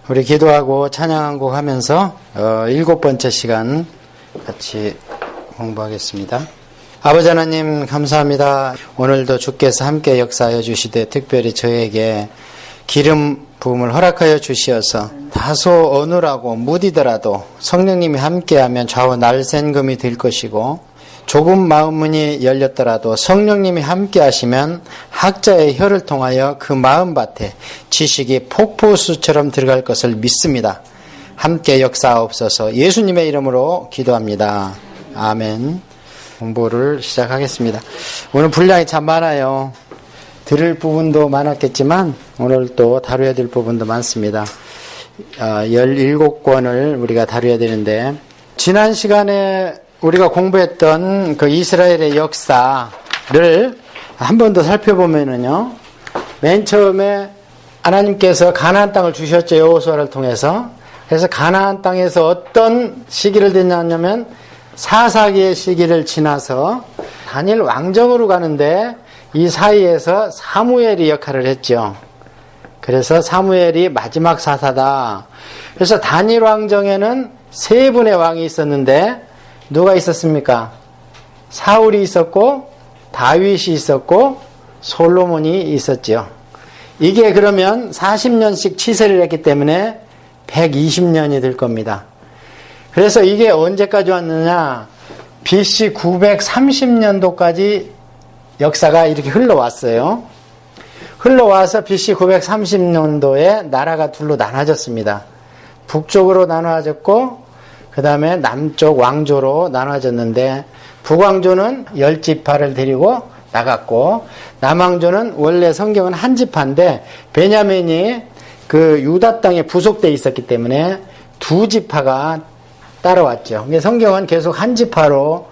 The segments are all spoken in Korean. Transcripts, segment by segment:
우리 기도하고 찬양 한 곡 하면서 7번째 시간 같이 공부하겠습니다. 아버지 하나님 감사합니다. 오늘도 주께서 함께 역사하여 주시되 특별히 저에게 기름 부음을 허락하여 주시어서 다소 어눌하고 무디더라도 성령님이 함께하면 좌우 날쌘금이 될 것이고 조금 마음문이 열렸더라도 성령님이 함께하시면 학자의 혀를 통하여 그 마음밭에 지식이 폭포수처럼 들어갈 것을 믿습니다. 함께 역사하옵소서. 예수님의 이름으로 기도합니다. 아멘. 공부를 시작하겠습니다. 오늘 분량이 참 많아요. 들을 부분도 많았겠지만 오늘 또 다루어야 될 부분도 많습니다. 17권을 우리가 다루어야 되는데, 지난 시간에 우리가 공부했던 그 이스라엘의 역사를 한 번 더 살펴보면은요, 맨 처음에 하나님께서 가나안 땅을 주셨죠. 여호수아를 통해서. 그래서 가나안 땅에서 어떤 시기를 됐냐면 사사기의 시기를 지나서 다니엘 왕정으로 가는데 이 사이에서 사무엘이 역할을 했죠. 그래서 사무엘이 마지막 사사다. 그래서 다니엘 왕정에는 세 분의 왕이 있었는데 누가 있었습니까? 사울이 있었고 다윗이 있었고 솔로몬이 있었죠. 이게 그러면 40년씩 치세를 했기 때문에 120년이 될 겁니다. 그래서 이게 언제까지 왔느냐? BC 930년도까지 역사가 이렇게 흘러왔어요. 흘러와서 BC 930년도에 나라가 둘로 나눠졌습니다. 북쪽으로 나눠졌고 그 다음에 남쪽 왕조로 나눠졌는데, 북왕조는 10지파를 데리고 나갔고, 남왕조는 원래 성경은 한 지파인데 베냐민이 그 유다 땅에 부속되어 있었기 때문에 2지파가 따라왔죠. 성경은 계속 한 지파로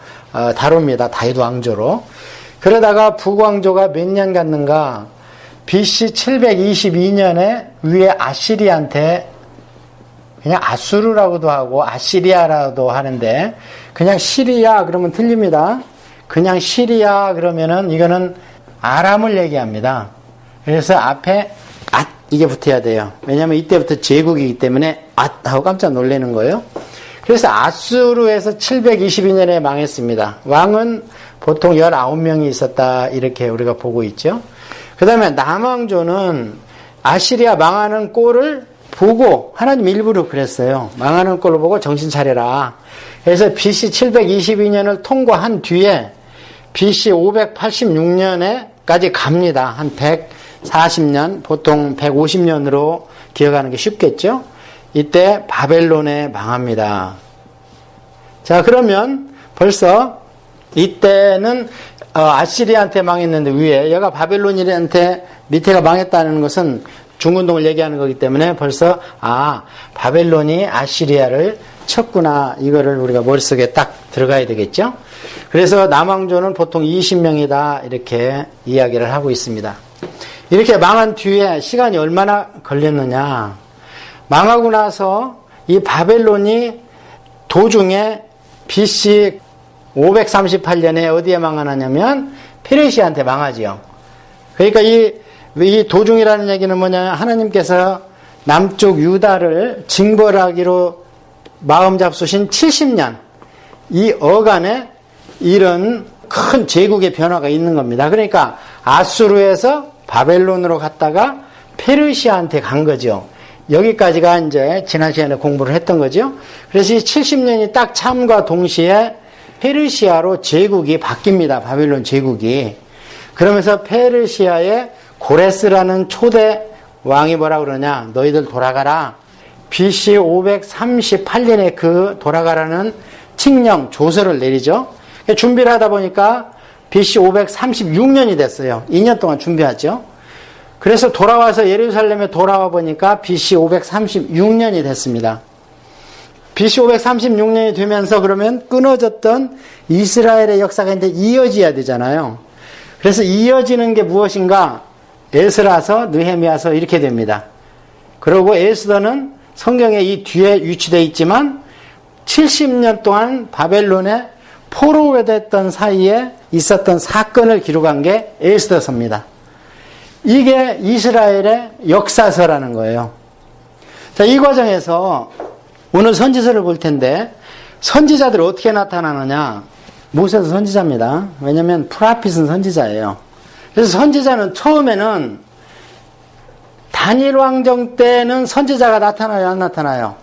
다룹니다. 다윗 왕조로. 그러다가 북왕조가 몇 년 갔는가? BC 722년에 위에 아시리한테, 그냥 아수르라고도 하고 아시리아라고도 하는데, 그냥 시리아 그러면 틀립니다. 그냥 시리아 그러면은 이거는 아람을 얘기합니다. 그래서 앞에 앗 이게 붙어야 돼요. 왜냐하면 이때부터 제국이기 때문에 앗 하고 깜짝 놀라는 거예요. 그래서 아수르에서 722년에 망했습니다. 왕은 보통 19명이 있었다 이렇게 우리가 보고 있죠. 그 다음에 남왕조는 아시리아 망하는 꼴을 보고, 하나님 일부러 그랬어요. 망하는 꼴을 보고 정신 차려라. 그래서 BC 722년을 통과한 뒤에 BC 586년에까지 갑니다. 한 140년, 보통 150년으로 기억하는 게 쉽겠죠? 이때 바벨론에 망합니다. 자, 그러면 벌써 이때는 아시리아한테 망했는데 위에, 얘가 바벨론인한테 밑에가 망했다는 것은 중운동을 얘기하는 거기 때문에 벌써 바벨론이 아시리아를 쳤구나, 이거를 우리가 머릿속에 딱 들어가야 되겠죠. 그래서 남왕조는 보통 20명이다 이렇게 이야기를 하고 있습니다. 이렇게 망한 뒤에 시간이 얼마나 걸렸느냐, 망하고 나서 이 바벨론이 도중에 BC 538년에 어디에 망하냐면 페르시아한테 망하지요. 그러니까 이 도중이라는 얘기는 뭐냐, 하나님께서 남쪽 유다를 징벌하기로 마음 잡수신 70년, 이 어간에 이런 큰 제국의 변화가 있는 겁니다. 그러니까 아수르에서 바벨론으로 갔다가 페르시아한테 간 거죠. 여기까지가 이제 지난 시간에 공부를 했던 거죠. 그래서 이 70년이 딱 참과 동시에 페르시아로 제국이 바뀝니다. 바벨론 제국이. 그러면서 페르시아의 고레스라는 초대 왕이 뭐라 그러냐, 너희들 돌아가라. BC 538년에 그 돌아가라는 칙령, 조서를 내리죠. 준비를 하다 보니까 BC 536년이 됐어요. 2년 동안 준비하죠. 그래서 돌아와서 예루살렘에 돌아와 보니까 BC 536년이 됐습니다. BC 536년이 되면서 그러면 끊어졌던 이스라엘의 역사가 이제 이어져야 되잖아요. 그래서 이어지는 게 무엇인가? 에스라서, 느헤미야서 이렇게 됩니다. 그리고 에스더는 성경에 이 뒤에 위치되어 있지만 70년 동안 바벨론에 포로가 됐던 사이에 있었던 사건을 기록한 게 에스더서입니다. 이게 이스라엘의 역사서라는 거예요. 자, 이 과정에서 오늘 선지서를 볼 텐데 선지자들 어떻게 나타나느냐? 모세도 선지자입니다. 왜냐하면 프라핏은 선지자예요. 그래서 선지자는 처음에는 다니엘 왕정 때는 선지자가 나타나요, 안 나타나요?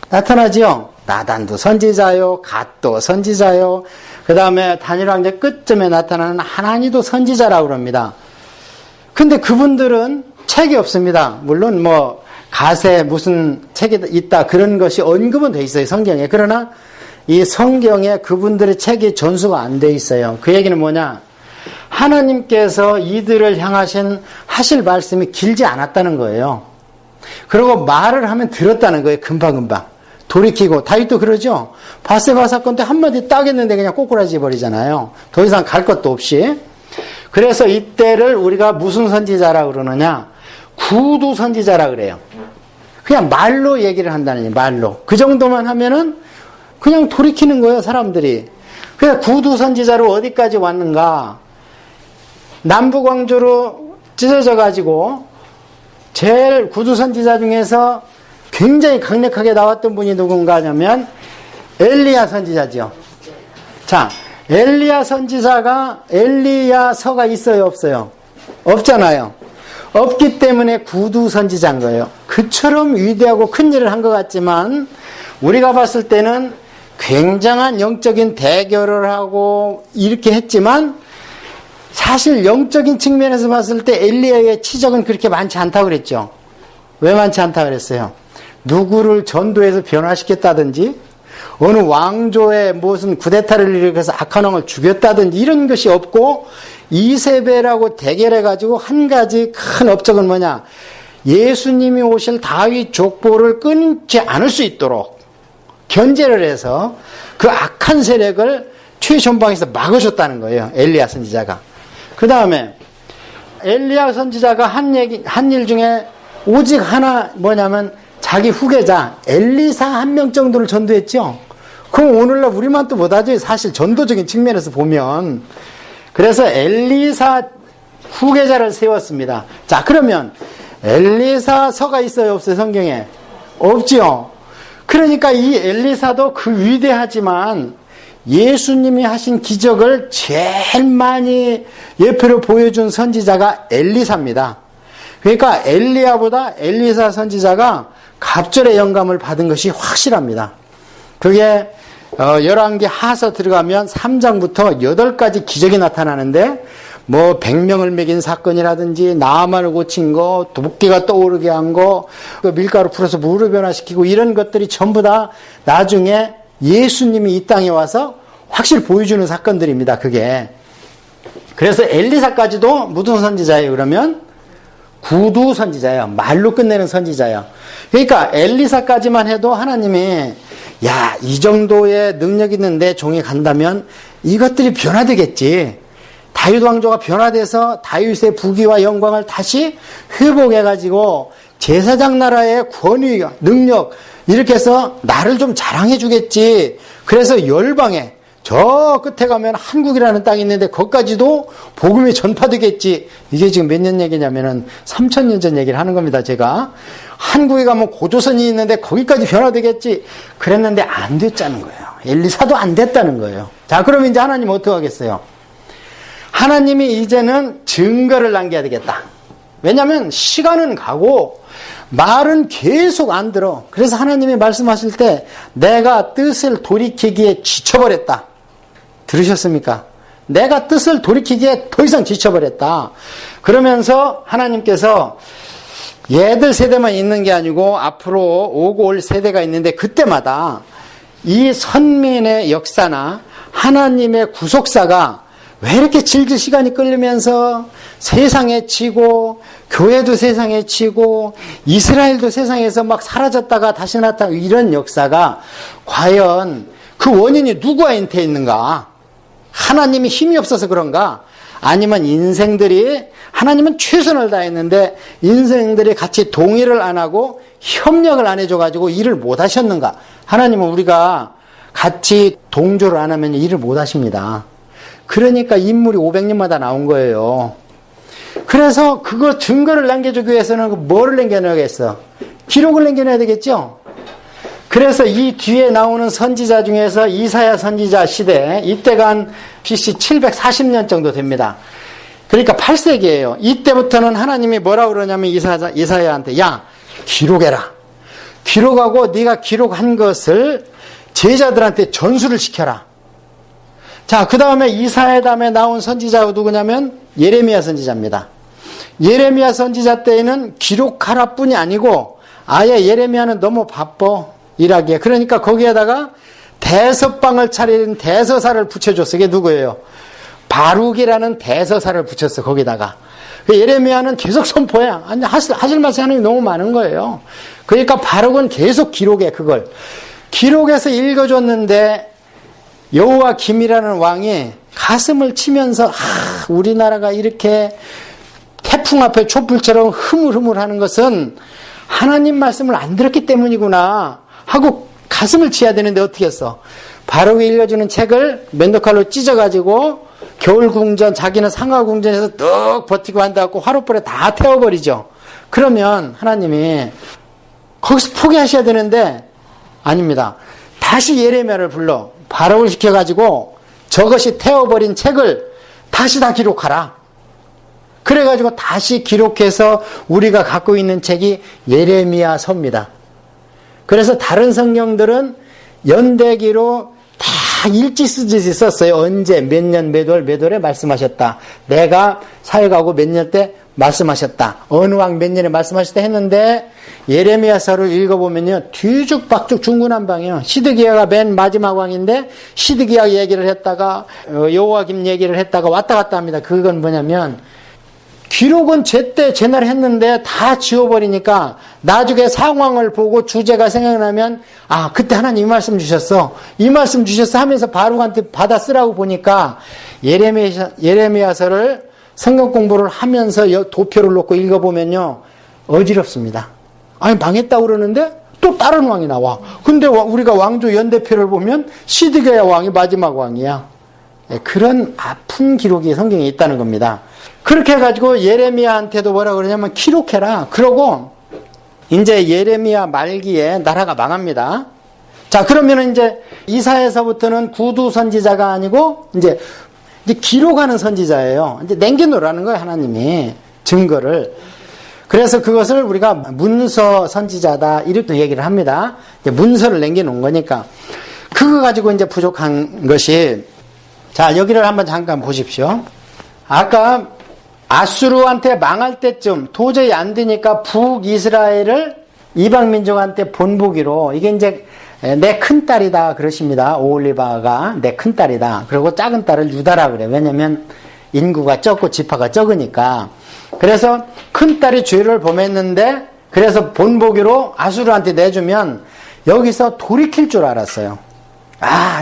나타나지요. 나단도 선지자요, 갓도 선지자요. 그 다음에 다니엘 왕정 끝쯤에 나타나는 하나니도 선지자라고 그럽니다. 근데 그분들은 책이 없습니다. 물론 뭐 갓에 무슨 책이 있다 그런 것이 언급은 돼 있어요, 성경에. 그러나 이 성경에 그분들의 책이 전수가 안 돼 있어요. 그 얘기는 뭐냐? 하나님께서 이들을 향하신 하실 말씀이 길지 않았다는 거예요. 그리고 말을 하면 들었다는 거예요. 금방금방. 돌이키고. 다윗도 그러죠. 바세바 사건 때 한마디 딱 했는데 그냥 꼬꾸라지 버리잖아요. 더 이상 갈 것도 없이. 그래서 이때를 우리가 무슨 선지자라고 그러느냐? 구두 선지자라 그래요. 그냥 말로 얘기를 한다는 얘기, 말로. 그 정도만 하면은 그냥 돌이키는 거예요, 사람들이. 그래서 구두 선지자로 어디까지 왔는가? 남북왕조로 찢어져 가지고 제일 구두 선지자 중에서 굉장히 강력하게 나왔던 분이 누군가 하냐면 엘리야 선지자죠. 자, 엘리야 선지자가 엘리야서가 있어요, 없어요? 없잖아요. 없기 때문에 구두 선지자인 거예요. 그처럼 위대하고 큰 일을 한 것 같지만 우리가 봤을 때는 굉장한 영적인 대결을 하고 이렇게 했지만 사실 영적인 측면에서 봤을 때 엘리야의 치적은 그렇게 많지 않다고 그랬죠. 왜 많지 않다고 그랬어요? 누구를 전도해서 변화시켰다든지 어느 왕조에 무슨 쿠데타를 일으켜서 악한 왕을 죽였다든지 이런 것이 없고 이세벨하고 대결해가지고 한 가지 큰 업적은 뭐냐? 예수님이 오실 다윗 족보를 끊지 않을 수 있도록 견제를 해서 그 악한 세력을 최전방에서 막아줬다는 거예요. 엘리야 선지자가. 그 다음에 엘리야 선지자가 한 일 중에 오직 하나 뭐냐면 자기 후계자 엘리사 한 명 정도를 전도했죠. 그럼 오늘날 우리만 또 못하죠. 사실 전도적인 측면에서 보면. 그래서 엘리사 후계자를 세웠습니다. 자, 그러면 엘리사서가 있어요, 없어요, 성경에? 없죠. 그러니까 이 엘리사도 그 위대하지만 예수님이 하신 기적을 제일 많이 예표로 보여준 선지자가 엘리사입니다. 그러니까 엘리야보다 엘리사 선지자가 갑절의 영감을 받은 것이 확실합니다. 그게 열왕기 하서 들어가면 3장부터 8가지 기적이 나타나는데 뭐 100명을 먹인 사건이라든지 나아만을 고친 거, 도끼가 떠오르게 한 거, 밀가루 풀어서 물을 변화시키고 이런 것들이 전부 다 나중에 예수님이 이 땅에 와서 확실히 보여주는 사건들입니다. 그게. 그래서 엘리사까지도 무슨 선지자예요? 그러면 구두 선지자예요. 말로 끝내는 선지자예요. 그러니까 엘리사까지만 해도 하나님이 야, 이 정도의 능력 있는 내 종이 간다면 이것들이 변화되겠지. 다윗 왕조가 변화돼서 다윗의 부귀와 영광을 다시 회복해가지고 제사장 나라의 권위, 능력 이렇게 해서 나를 좀 자랑해 주겠지. 그래서 열방에 저 끝에 가면 한국이라는 땅이 있는데 거기까지도 복음이 전파되겠지. 이게 지금 몇 년 얘기냐면은 3000년 전 얘기를 하는 겁니다. 제가 한국에 가면 고조선이 있는데 거기까지 변화되겠지. 그랬는데 안 됐다는 거예요. 엘리사도 안 됐다는 거예요. 자, 그럼 이제 하나님 어떻게 하겠어요? 하나님이 이제는 증거를 남겨야 되겠다. 왜냐하면 시간은 가고 말은 계속 안 들어. 그래서 하나님이 말씀하실 때 내가 뜻을 돌이키기에 지쳐버렸다. 들으셨습니까? 내가 뜻을 돌이키기에 더 이상 지쳐버렸다. 그러면서 하나님께서 얘들 세대만 있는 게 아니고 앞으로 오고 올 세대가 있는데 그때마다 이 선민의 역사나 하나님의 구속사가 왜 이렇게 질질 시간이 끌리면서 세상에 치고 교회도 세상에 치고 이스라엘도 세상에서 막 사라졌다가 다시 나타나고 이런 역사가 과연 그 원인이 누구한테 있는가? 하나님이 힘이 없어서 그런가? 아니면 인생들이 하나님은 최선을 다했는데 인생들이 같이 동의를 안 하고 협력을 안 해줘가지고 일을 못 하셨는가? 하나님은 우리가 같이 동조를 안 하면 일을 못 하십니다. 그러니까 인물이 500년마다 나온 거예요. 그래서 그거 증거를 남겨주기 위해서는 뭐를 남겨놓겠어? 기록을 남겨놔야 되겠죠? 그래서 이 뒤에 나오는 선지자 중에서 이사야 선지자 시대, 이때가 한 BC 740년 정도 됩니다. 그러니까 8세기예요. 이때부터는 하나님이 뭐라고 그러냐면 이사야한테 야, 기록해라. 기록하고 네가 기록한 것을 제자들한테 전수를 시켜라. 자, 그 다음에 이사야 다음에 나온 선지자가 누구냐면 예레미야 선지자입니다. 예레미야 선지자 때에는 기록하라 뿐이 아니고 아예 예레미야는 너무 바빠 일하기에. 그러니까 거기에다가 대서방을 차리는 대서사를 붙여줬어. 이게 누구예요? 바룩이라는 대서사를 붙였어. 거기다가. 예레미야는 계속 선포해. 아니, 하실 말씀 하는 게 너무 많은 거예요. 그러니까 바룩은 계속 기록해. 그걸 기록해서 읽어줬는데 여호와김이라는 왕이 가슴을 치면서 우리나라가 이렇게 태풍 앞에 촛불처럼 흐물흐물하는 것은 하나님 말씀을 안 들었기 때문이구나 하고 가슴을 치야 되는데 어떻게 했어? 바룩이 읽어주는 책을 면도칼로 찢어가지고 겨울궁전, 자기는 상하궁전에서 뚝 버티고 한다고 화롯불에 다 태워버리죠. 그러면 하나님이 거기서 포기하셔야 되는데 아닙니다. 다시 예레미야를 불러 바룩을 시켜가지고 저것이 태워버린 책을 다시 다 기록하라. 그래가지고 다시 기록해서 우리가 갖고 있는 책이 예레미야서입니다. 그래서 다른 성경들은 연대기로 다 일지 쓰듯이 썼어요. 언제 몇 년 몇 월 몇 월에 말씀하셨다. 내가 사역하고 몇 년 때 말씀하셨다. 어느 왕 몇 년에 말씀하셨다 했는데 예레미야서를 읽어보면요. 뒤죽박죽 중구난방이에요. 시드기야가 맨 마지막 왕인데 시드기야 얘기를 했다가 여호와김 얘기를 했다가 왔다 갔다 합니다. 그건 뭐냐면 기록은 제때 제날 했는데 다 지워버리니까 나중에 상황을 보고 주제가 생각나면 그때 하나님 이 말씀 주셨어. 이 말씀 주셨어 하면서 바룩한테 받아 쓰라고 보니까 예레미야서를 성경 공부를 하면서 도표를 놓고 읽어보면요. 어지럽습니다. 아니 망했다고 그러는데 또 다른 왕이 나와. 근데 우리가 왕조 연대표를 보면 시드기야 왕이 마지막 왕이야. 그런 아픈 기록이 성경에 있다는 겁니다. 그렇게 해가지고 예레미야한테도 뭐라 그러냐면 기록해라. 그러고 이제 예레미야 말기에 나라가 망합니다. 자, 그러면 이제 이사야서부터는 구두 선지자가 아니고 이제 기록하는 선지자예요. 이제 남겨놓으라는 거예요, 하나님이 증거를. 그래서 그것을 우리가 문서 선지자다 이렇게 얘기를 합니다. 이제 문서를 남겨놓은 거니까 그거 가지고 이제 부족한 것이 자, 여기를 한번 잠깐 보십시오. 아까 아수르한테 망할 때쯤 도저히 안 되니까 북이스라엘을 이방민족한테 본보기로 이게 이제 내 큰딸이다 그러십니다. 오홀리바가 내 큰딸이다. 그리고 작은 딸을 유다라 그래요. 왜냐면 인구가 적고 지파가 적으니까. 그래서 큰딸이 죄를 범했는데 그래서 본보기로 아수르한테 내주면 여기서 돌이킬 줄 알았어요.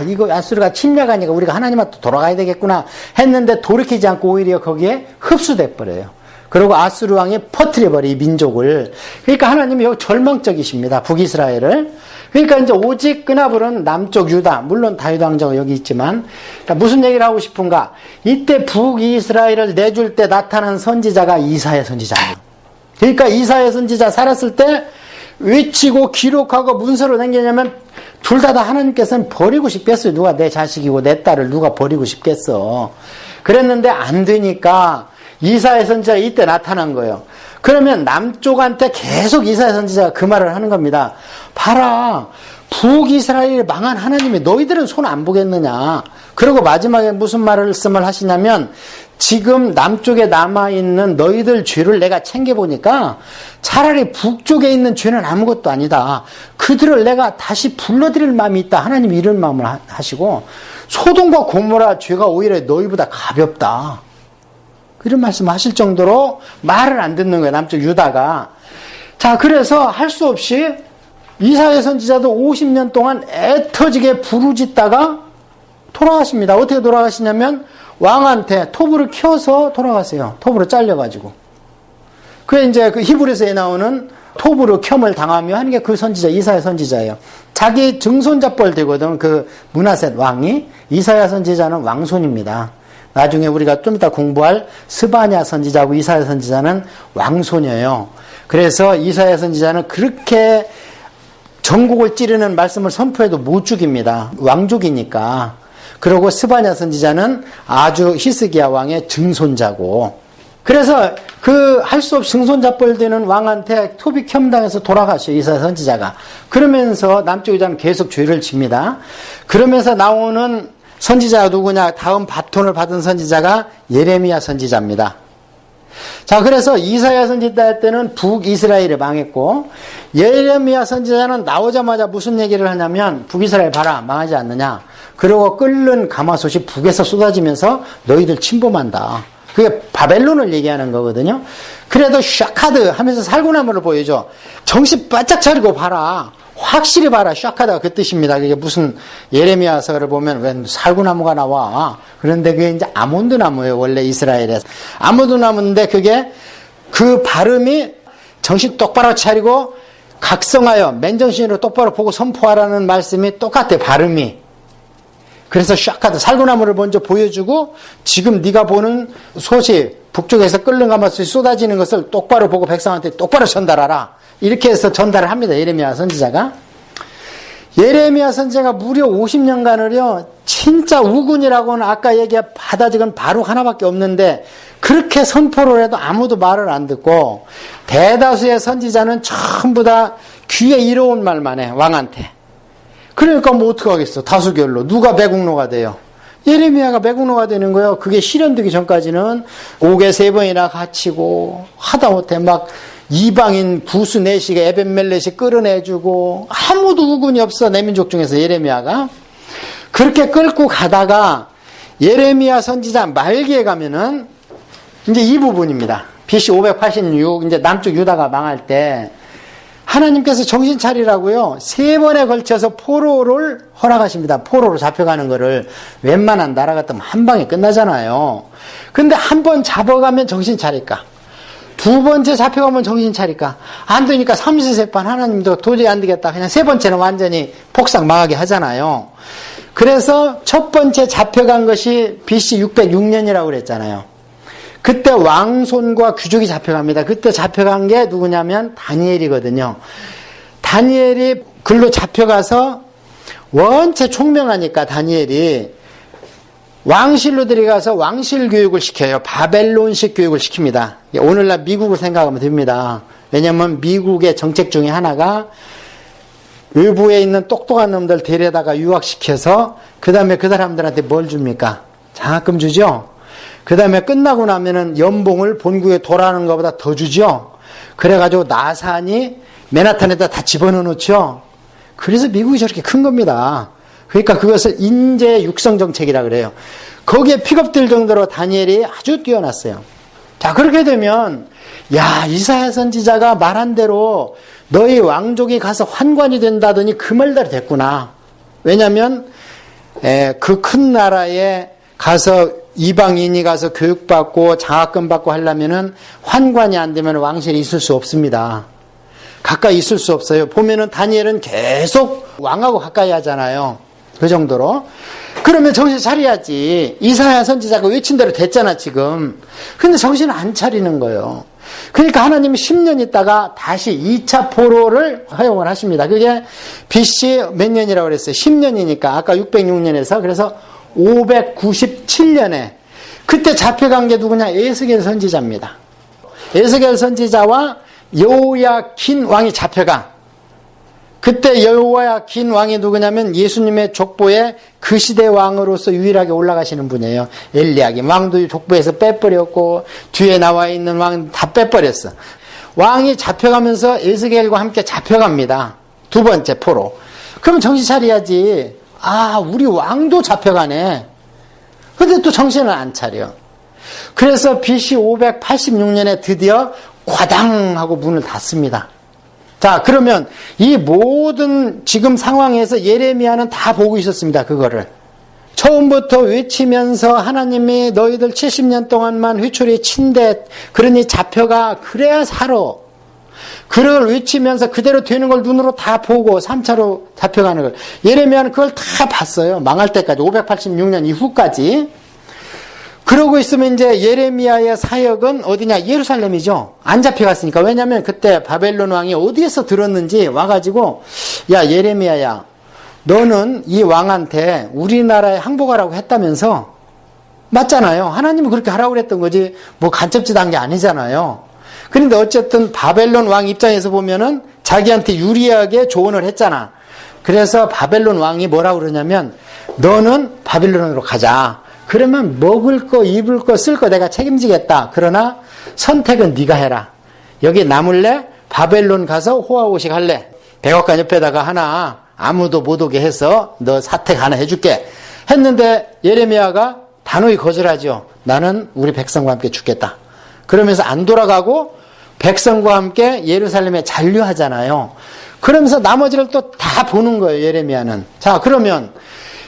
이거 아수르가 침략하니까 우리가 하나님한테 돌아가야 되겠구나 했는데 돌이키지 않고 오히려 거기에 흡수돼 버려요. 그리고 아수르 왕이 퍼뜨려버려 이 민족을. 그러니까 하나님이 여기 절망적이십니다. 북이스라엘을. 그러니까 이제 오직 끄나불은 남쪽 유다, 물론 다윗 왕자가 여기 있지만 그러니까 무슨 얘기를 하고 싶은가? 이때 북이스라엘을 내줄 때 나타난 선지자가 이사야 선지자예요. 그러니까 이사야 선지자 살았을 때 외치고 기록하고 문서로 남기냐면 둘 다 하나님께서는 버리고 싶겠어요. 누가 내 자식이고 내 딸을 누가 버리고 싶겠어. 그랬는데 안 되니까 이사야 선지자가 이때 나타난 거예요. 그러면 남쪽한테 계속 이사야 선지자가 그 말을 하는 겁니다. 봐라, 북이스라엘이 망한 하나님이 너희들은 손 안 보겠느냐. 그리고 마지막에 무슨 말씀을 하시냐면 지금 남쪽에 남아있는 너희들 죄를 내가 챙겨보니까 차라리 북쪽에 있는 죄는 아무것도 아니다. 그들을 내가 다시 불러들일 마음이 있다. 하나님이 이런 마음을 하시고 소돔과 고모라 죄가 오히려 너희보다 가볍다. 그런 말씀 하실 정도로 말을 안 듣는 거예요. 남쪽 유다가. 자, 그래서 할 수 없이 이사야 선지자도 50년 동안 애터지게 부르짖다가 돌아가십니다. 어떻게 돌아가시냐면 왕한테 톱으로 켜서 돌아가세요. 톱으로 잘려가지고. 그게 이제 그 히브리서에 나오는 톱으로 켬을 당하며 하는 게 그 선지자, 이사야 선지자예요. 자기 증손자뻘 되거든, 그 므낫셋 왕이. 이사야 선지자는 왕손입니다. 나중에 우리가 좀 이따 공부할 스바냐 선지자하고 이사야 선지자는 왕손이에요. 그래서 이사야 선지자는 그렇게 전국을 찌르는 말씀을 선포해도 못 죽입니다. 왕족이니까. 그리고 스바냐 선지자는 아주 히스기야 왕의 증손자고. 그래서 그 할 수 없이 증손자뻘 되는 왕한테 토비켬당해서 돌아가셔, 이사야 선지자가. 그러면서 남쪽 유다는 계속 죄를 집니다. 그러면서 나오는 선지자가 누구냐? 다음 바톤을 받은 선지자가 예레미야 선지자입니다. 자, 그래서 이사야 선지자 때는 북이스라엘이 망했고, 예레미야 선지자는 나오자마자 무슨 얘기를 하냐면, 북이스라엘 봐라, 망하지 않느냐. 그리고 끓는 가마솥이 북에서 쏟아지면서 너희들 침범한다. 그게 바벨론을 얘기하는 거거든요. 그래도 샤카드 하면서 살구나무를 보여줘. 정신 바짝 차리고 봐라. 확실히 봐라. 샤카드가 그 뜻입니다. 그게 무슨 예레미야서를 보면 왜 살구나무가 나와. 그런데 그게 이제 아몬드 나무예요. 원래 이스라엘에서. 아몬드 나무인데 그게 그 발음이 정신 똑바로 차리고 각성하여 맨정신으로 똑바로 보고 선포하라는 말씀이 똑같아. 발음이. 그래서 샤카드 살구나무를 먼저 보여주고 지금 네가 보는 솥이 북쪽에서 끓는 가마솥이 쏟아지는 것을 똑바로 보고 백성한테 똑바로 전달하라. 이렇게 해서 전달을 합니다. 예레미야 선지자가. 예레미야 선지자가 무려 50년간을요. 진짜 우군이라고는 아까 얘기한 바다직은 바룩 하나밖에 없는데 그렇게 선포를 해도 아무도 말을 안 듣고 대다수의 선지자는 전부 다 귀에 이로운 말만 해. 왕한테. 그러니까 뭐 어떡하겠어. 다수결로. 누가 매국노가 돼요? 예레미야가 매국노가 되는 거예요. 그게 실현되기 전까지는 옥에 3번이나 갇히고 하다못해 막 이방인 구수 내시가 에벤멜렛이 끌어내주고 아무도 우군이 없어. 내 민족 중에서 예레미야가. 그렇게 끌고 가다가 예레미야 선지자 말기에 가면은 이제 이 부분입니다. BC 586 이제 남쪽 유다가 망할 때 하나님께서 정신 차리라고요. 3번에 걸쳐서 포로를 허락하십니다. 포로로 잡혀가는 거를 웬만한 나라 같으면 한 방에 끝나잖아요. 근데 한 번 잡아가면 정신 차릴까? 2번째 잡혀가면 정신 차릴까? 안 되니까 3세판 하나님도 도저히 안 되겠다. 그냥 3번째는 완전히 폭삭 망하게 하잖아요. 그래서 첫 번째 잡혀간 것이 BC 606년이라고 그랬잖아요. 그때 왕손과 귀족이 잡혀갑니다. 그때 잡혀간 게 누구냐면 다니엘이거든요. 다니엘이 글로 잡혀가서 원체 총명하니까 다니엘이 왕실로 들어가서 왕실 교육을 시켜요. 바벨론식 교육을 시킵니다. 오늘날 미국을 생각하면 됩니다. 왜냐하면 미국의 정책 중에 하나가 외부에 있는 똑똑한 놈들 데려다가 유학시켜서 그 다음에 그 사람들한테 뭘 줍니까? 장학금 주죠? 그 다음에 끝나고 나면은 연봉을 본국에 돌아가는 것보다 더 주죠. 그래가지고 나산이 맨하탄에다 다 집어넣어 놓죠. 그래서 미국이 저렇게 큰 겁니다. 그러니까 그것을 인재 육성 정책이라 그래요. 거기에 픽업될 정도로 다니엘이 아주 뛰어났어요. 자, 그렇게 되면 야, 이사야 선지자가 말한 대로 너희 왕족이 가서 환관이 된다더니 그 말대로 됐구나. 왜냐하면 그 큰 나라에 가서 이방인이 가서 교육받고 장학금 받고 하려면은 환관이 안 되면 왕실이 있을 수 없습니다. 가까이 있을 수 없어요. 보면은 다니엘은 계속 왕하고 가까이 하잖아요. 그 정도로. 그러면 정신 차려야지. 이사야 선지자가 외친 대로 됐잖아, 지금. 근데 정신을 안 차리는 거예요. 그러니까 하나님이 10년 있다가 다시 2차 포로를 허용을 하십니다. 그게 BC 몇 년이라고 그랬어요? 10년이니까. 아까 606년에서. 그래서 597년에 그때 잡혀간 게 누구냐? 에스겔 선지자입니다. 에스겔 선지자와 여호야킨 왕이 잡혀가. 그때 여호야킨 왕이 누구냐면 예수님의 족보에 그 시대 왕으로서 유일하게 올라가시는 분이에요. 엘리야kim 왕도 족보에서 빼버렸고 뒤에 나와 있는 왕 다 빼버렸어. 왕이 잡혀가면서 에스겔과 함께 잡혀갑니다. 2번째 포로. 그럼 정신 차려야지. 아, 우리 왕도 잡혀가네. 근데 또 정신을 안 차려. 그래서 BC 586년에 드디어 과당 하고 문을 닫습니다. 자, 그러면 이 모든 지금 상황에서 예레미야는 다 보고 있었습니다. 그거를. 처음부터 외치면서 하나님이 너희들 70년 동안만 회초리에 친대. 그러니 잡혀가. 그래야 살아. 그걸 외치면서 그대로 되는 걸 눈으로 다 보고 3차로 잡혀가는 걸. 예레미야는 그걸 다 봤어요. 망할 때까지. 586년 이후까지. 그러고 있으면 이제 예레미야의 사역은 어디냐? 예루살렘이죠. 안 잡혀갔으니까. 왜냐하면 그때 바벨론 왕이 어디에서 들었는지 와가지고, 야, 예레미야야, 너는 이 왕한테 우리나라에 항복하라고 했다면서? 맞잖아요. 하나님은 그렇게 하라고 그랬던 거지, 뭐 간첩짓 한 게 아니잖아요. 그런데 어쨌든 바벨론 왕 입장에서 보면은 자기한테 유리하게 조언을 했잖아. 그래서 바벨론 왕이 뭐라고 그러냐면, 너는 바벨론으로 가자. 그러면 먹을 거, 입을 거, 쓸 거 내가 책임지겠다. 그러나 선택은 네가 해라. 여기 남을래? 바벨론 가서 호화호식 할래? 백악관 옆에다가 하나 아무도 못 오게 해서 너 사택 하나 해줄게. 했는데 예레미야가 단호히 거절하죠. 나는 우리 백성과 함께 죽겠다. 그러면서 안 돌아가고 백성과 함께 예루살렘에 잔류하잖아요. 그러면서 나머지를 또 다 보는 거예요, 예레미야는. 자, 그러면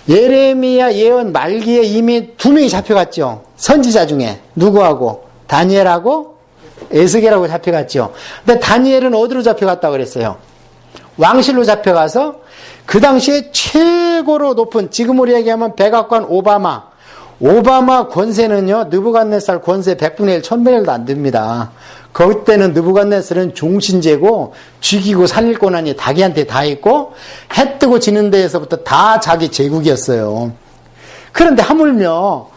예레미야 예언 말기에 이미 2명이 잡혀갔죠. 선지자 중에. 누구하고? 다니엘하고 에스겔하고 잡혀갔죠. 근데 다니엘은 어디로 잡혀갔다고 그랬어요? 왕실로 잡혀가서 그 당시에 최고로 높은, 지금으로 얘기하면 백악관 오바마 권세는요, 느부갓네살 권세 100분의 1, 1000분의 1도 안 됩니다. 그때는 느부갓네살은 종신제고 죽이고 살릴 권한이 자기한테 다 있고 해 뜨고 지는 데에서부터 다 자기 제국이었어요. 그런데 하물며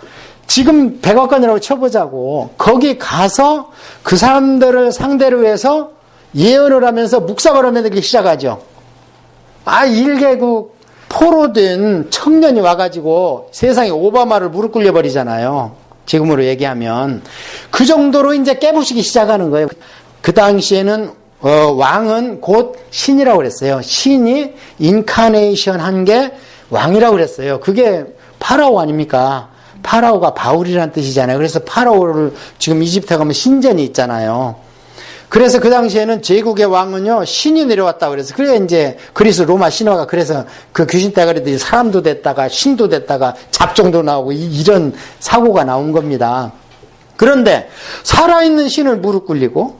지금 백악관이라고 쳐보자고 거기 가서 그 사람들을 상대로 해서 예언을 하면서 묵사발을 내기 시작하죠. 일개국 포로된 청년이 와가지고 세상에 오바마를 무릎 꿇려버리잖아요. 지금으로 얘기하면. 그 정도로 이제 깨부시기 시작하는 거예요. 그 당시에는, 왕은 곧 신이라고 그랬어요. 신이 인카네이션 한 게 왕이라고 그랬어요. 그게 파라오 아닙니까? 파라오가 바울이라는 뜻이잖아요. 그래서 파라오를 지금 이집트 가면 신전이 있잖아요. 그래서 그 당시에는 제국의 왕은요, 신이 내려왔다 그래서, 그래, 이제, 그리스 로마 신화가 그래서 그 귀신 떼가리들이 사람도 됐다가, 신도 됐다가, 잡종도 나오고, 이런 사고가 나온 겁니다. 그런데, 살아있는 신을 무릎 꿇리고,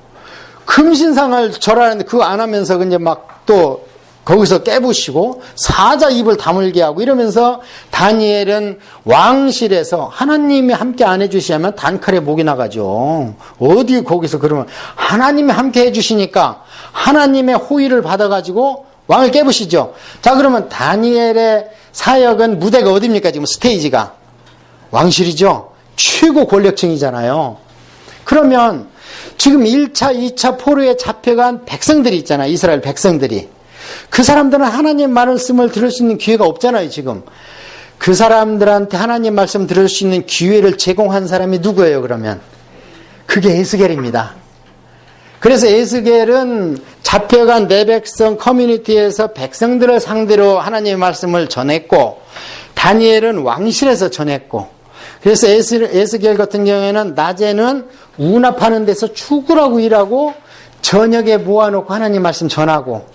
금신상을 절하는데 그거 안 하면서 이제 막 또, 거기서 깨부시고 사자 입을 다물게 하고 이러면서 다니엘은 왕실에서 하나님이 함께 안 해주시면 단칼에 목이 나가죠. 어디 거기서 그러면 하나님이 함께 해주시니까 하나님의 호의를 받아가지고 왕을 깨부시죠. 자, 그러면 다니엘의 사역은 무대가 어디입니까? 지금 스테이지가 왕실이죠. 최고 권력층이잖아요. 그러면 지금 1차, 2차 포로에 잡혀간 백성들이 있잖아요. 이스라엘 백성들이. 그 사람들은 하나님 말씀을 들을 수 있는 기회가 없잖아요, 지금. 그 사람들한테 하나님 말씀 들을 수 있는 기회를 제공한 사람이 누구예요, 그러면? 그게 에스겔입니다. 그래서 에스겔은 잡혀간 내 백성 커뮤니티에서 백성들을 상대로 하나님의 말씀을 전했고, 다니엘은 왕실에서 전했고, 그래서 에스겔 같은 경우에는 낮에는 운합하는 데서 죽으라고 일하고, 저녁에 모아놓고 하나님 말씀 전하고,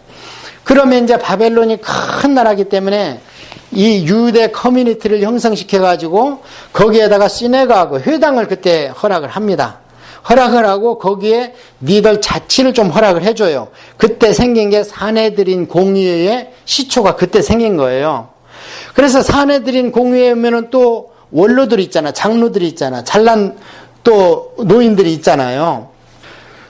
그러면 이제 바벨론이 큰 나라이기 때문에 이 유대 커뮤니티를 형성시켜가지고 거기에다가 시내가하고 회당을 그때 허락을 합니다. 허락을 하고 거기에 니들 자치를 좀 허락을 해줘요. 그때 생긴 게 사내들인 공의회의 시초가 그때 생긴 거예요. 그래서 사내들인 공의회면은 또 원로들이 있잖아. 장로들이 있잖아. 잘난 또 노인들이 있잖아요.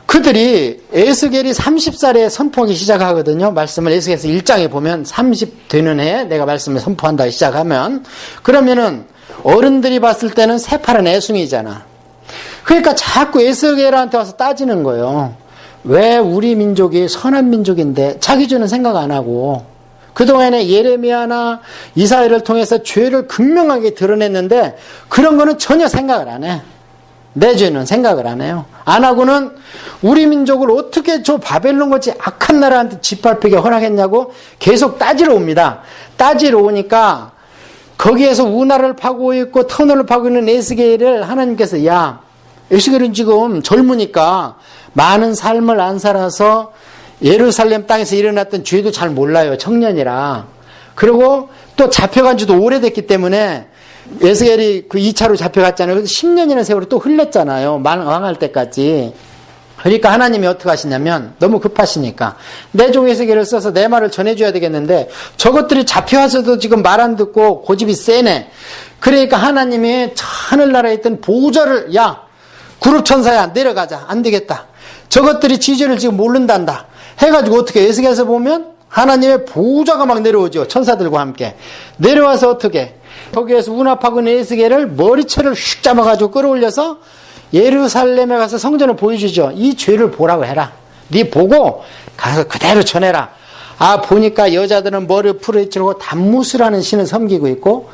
그들이 에스겔이 30살에 선포하기 시작하거든요. 말씀을 에스겔에서 1장에 보면 30 되는 해에 내가 말씀을 선포한다 시작하면 그러면은 어른들이 봤을 때는 새파란 애송이잖아. 그러니까 자꾸 에스겔한테 와서 따지는 거예요. 왜 우리 민족이 선한 민족인데 자기주는 생각 안 하고 그동안에 예레미야나 이사야를 통해서 죄를 극명하게 드러냈는데 그런 거는 전혀 생각을 안 해. 내 죄는 생각을 안 해요. 안 하고는 우리 민족을 어떻게 저 바벨론같이 악한 나라한테 짓밟히게 허락했냐고 계속 따지러 옵니다. 따지러 오니까 거기에서 운하를 파고 있고 터널을 파고 있는 에스겔을 하나님께서 야, 에스겔은 지금 젊으니까 많은 삶을 안 살아서 예루살렘 땅에서 일어났던 죄도 잘 몰라요. 청년이라. 그리고 또 잡혀간 지도 오래됐기 때문에 에스겔이 그 2차로 잡혀갔잖아요. 그래서 10년이라는 세월이 또 흘렀잖아요. 왕할 때까지. 그러니까 하나님이 어떻게 하시냐면 너무 급하시니까 내 종 에스겔을 써서 내 말을 전해줘야 되겠는데 저것들이 잡혀와서도 지금 말 안 듣고 고집이 세네. 그러니까 하나님이 하늘나라에 있던 보좌를 야 그룹 천사야 내려가자. 안 되겠다. 저것들이 지지를 지금 모른단다. 해가지고 어떻게 에스겔에서 보면 하나님의 보좌가 막 내려오죠. 천사들과 함께. 내려와서 어떻게 거기에서 운합하고 있는 에스겔을 머리채를 휙 잡아가지고 끌어올려서 예루살렘에 가서 성전을 보여주죠. 이 죄를 보라고 해라. 네 보고 가서 그대로 전해라. 아 보니까 여자들은 머리를 풀어헤치고 단무스라는 신을 섬기고 있고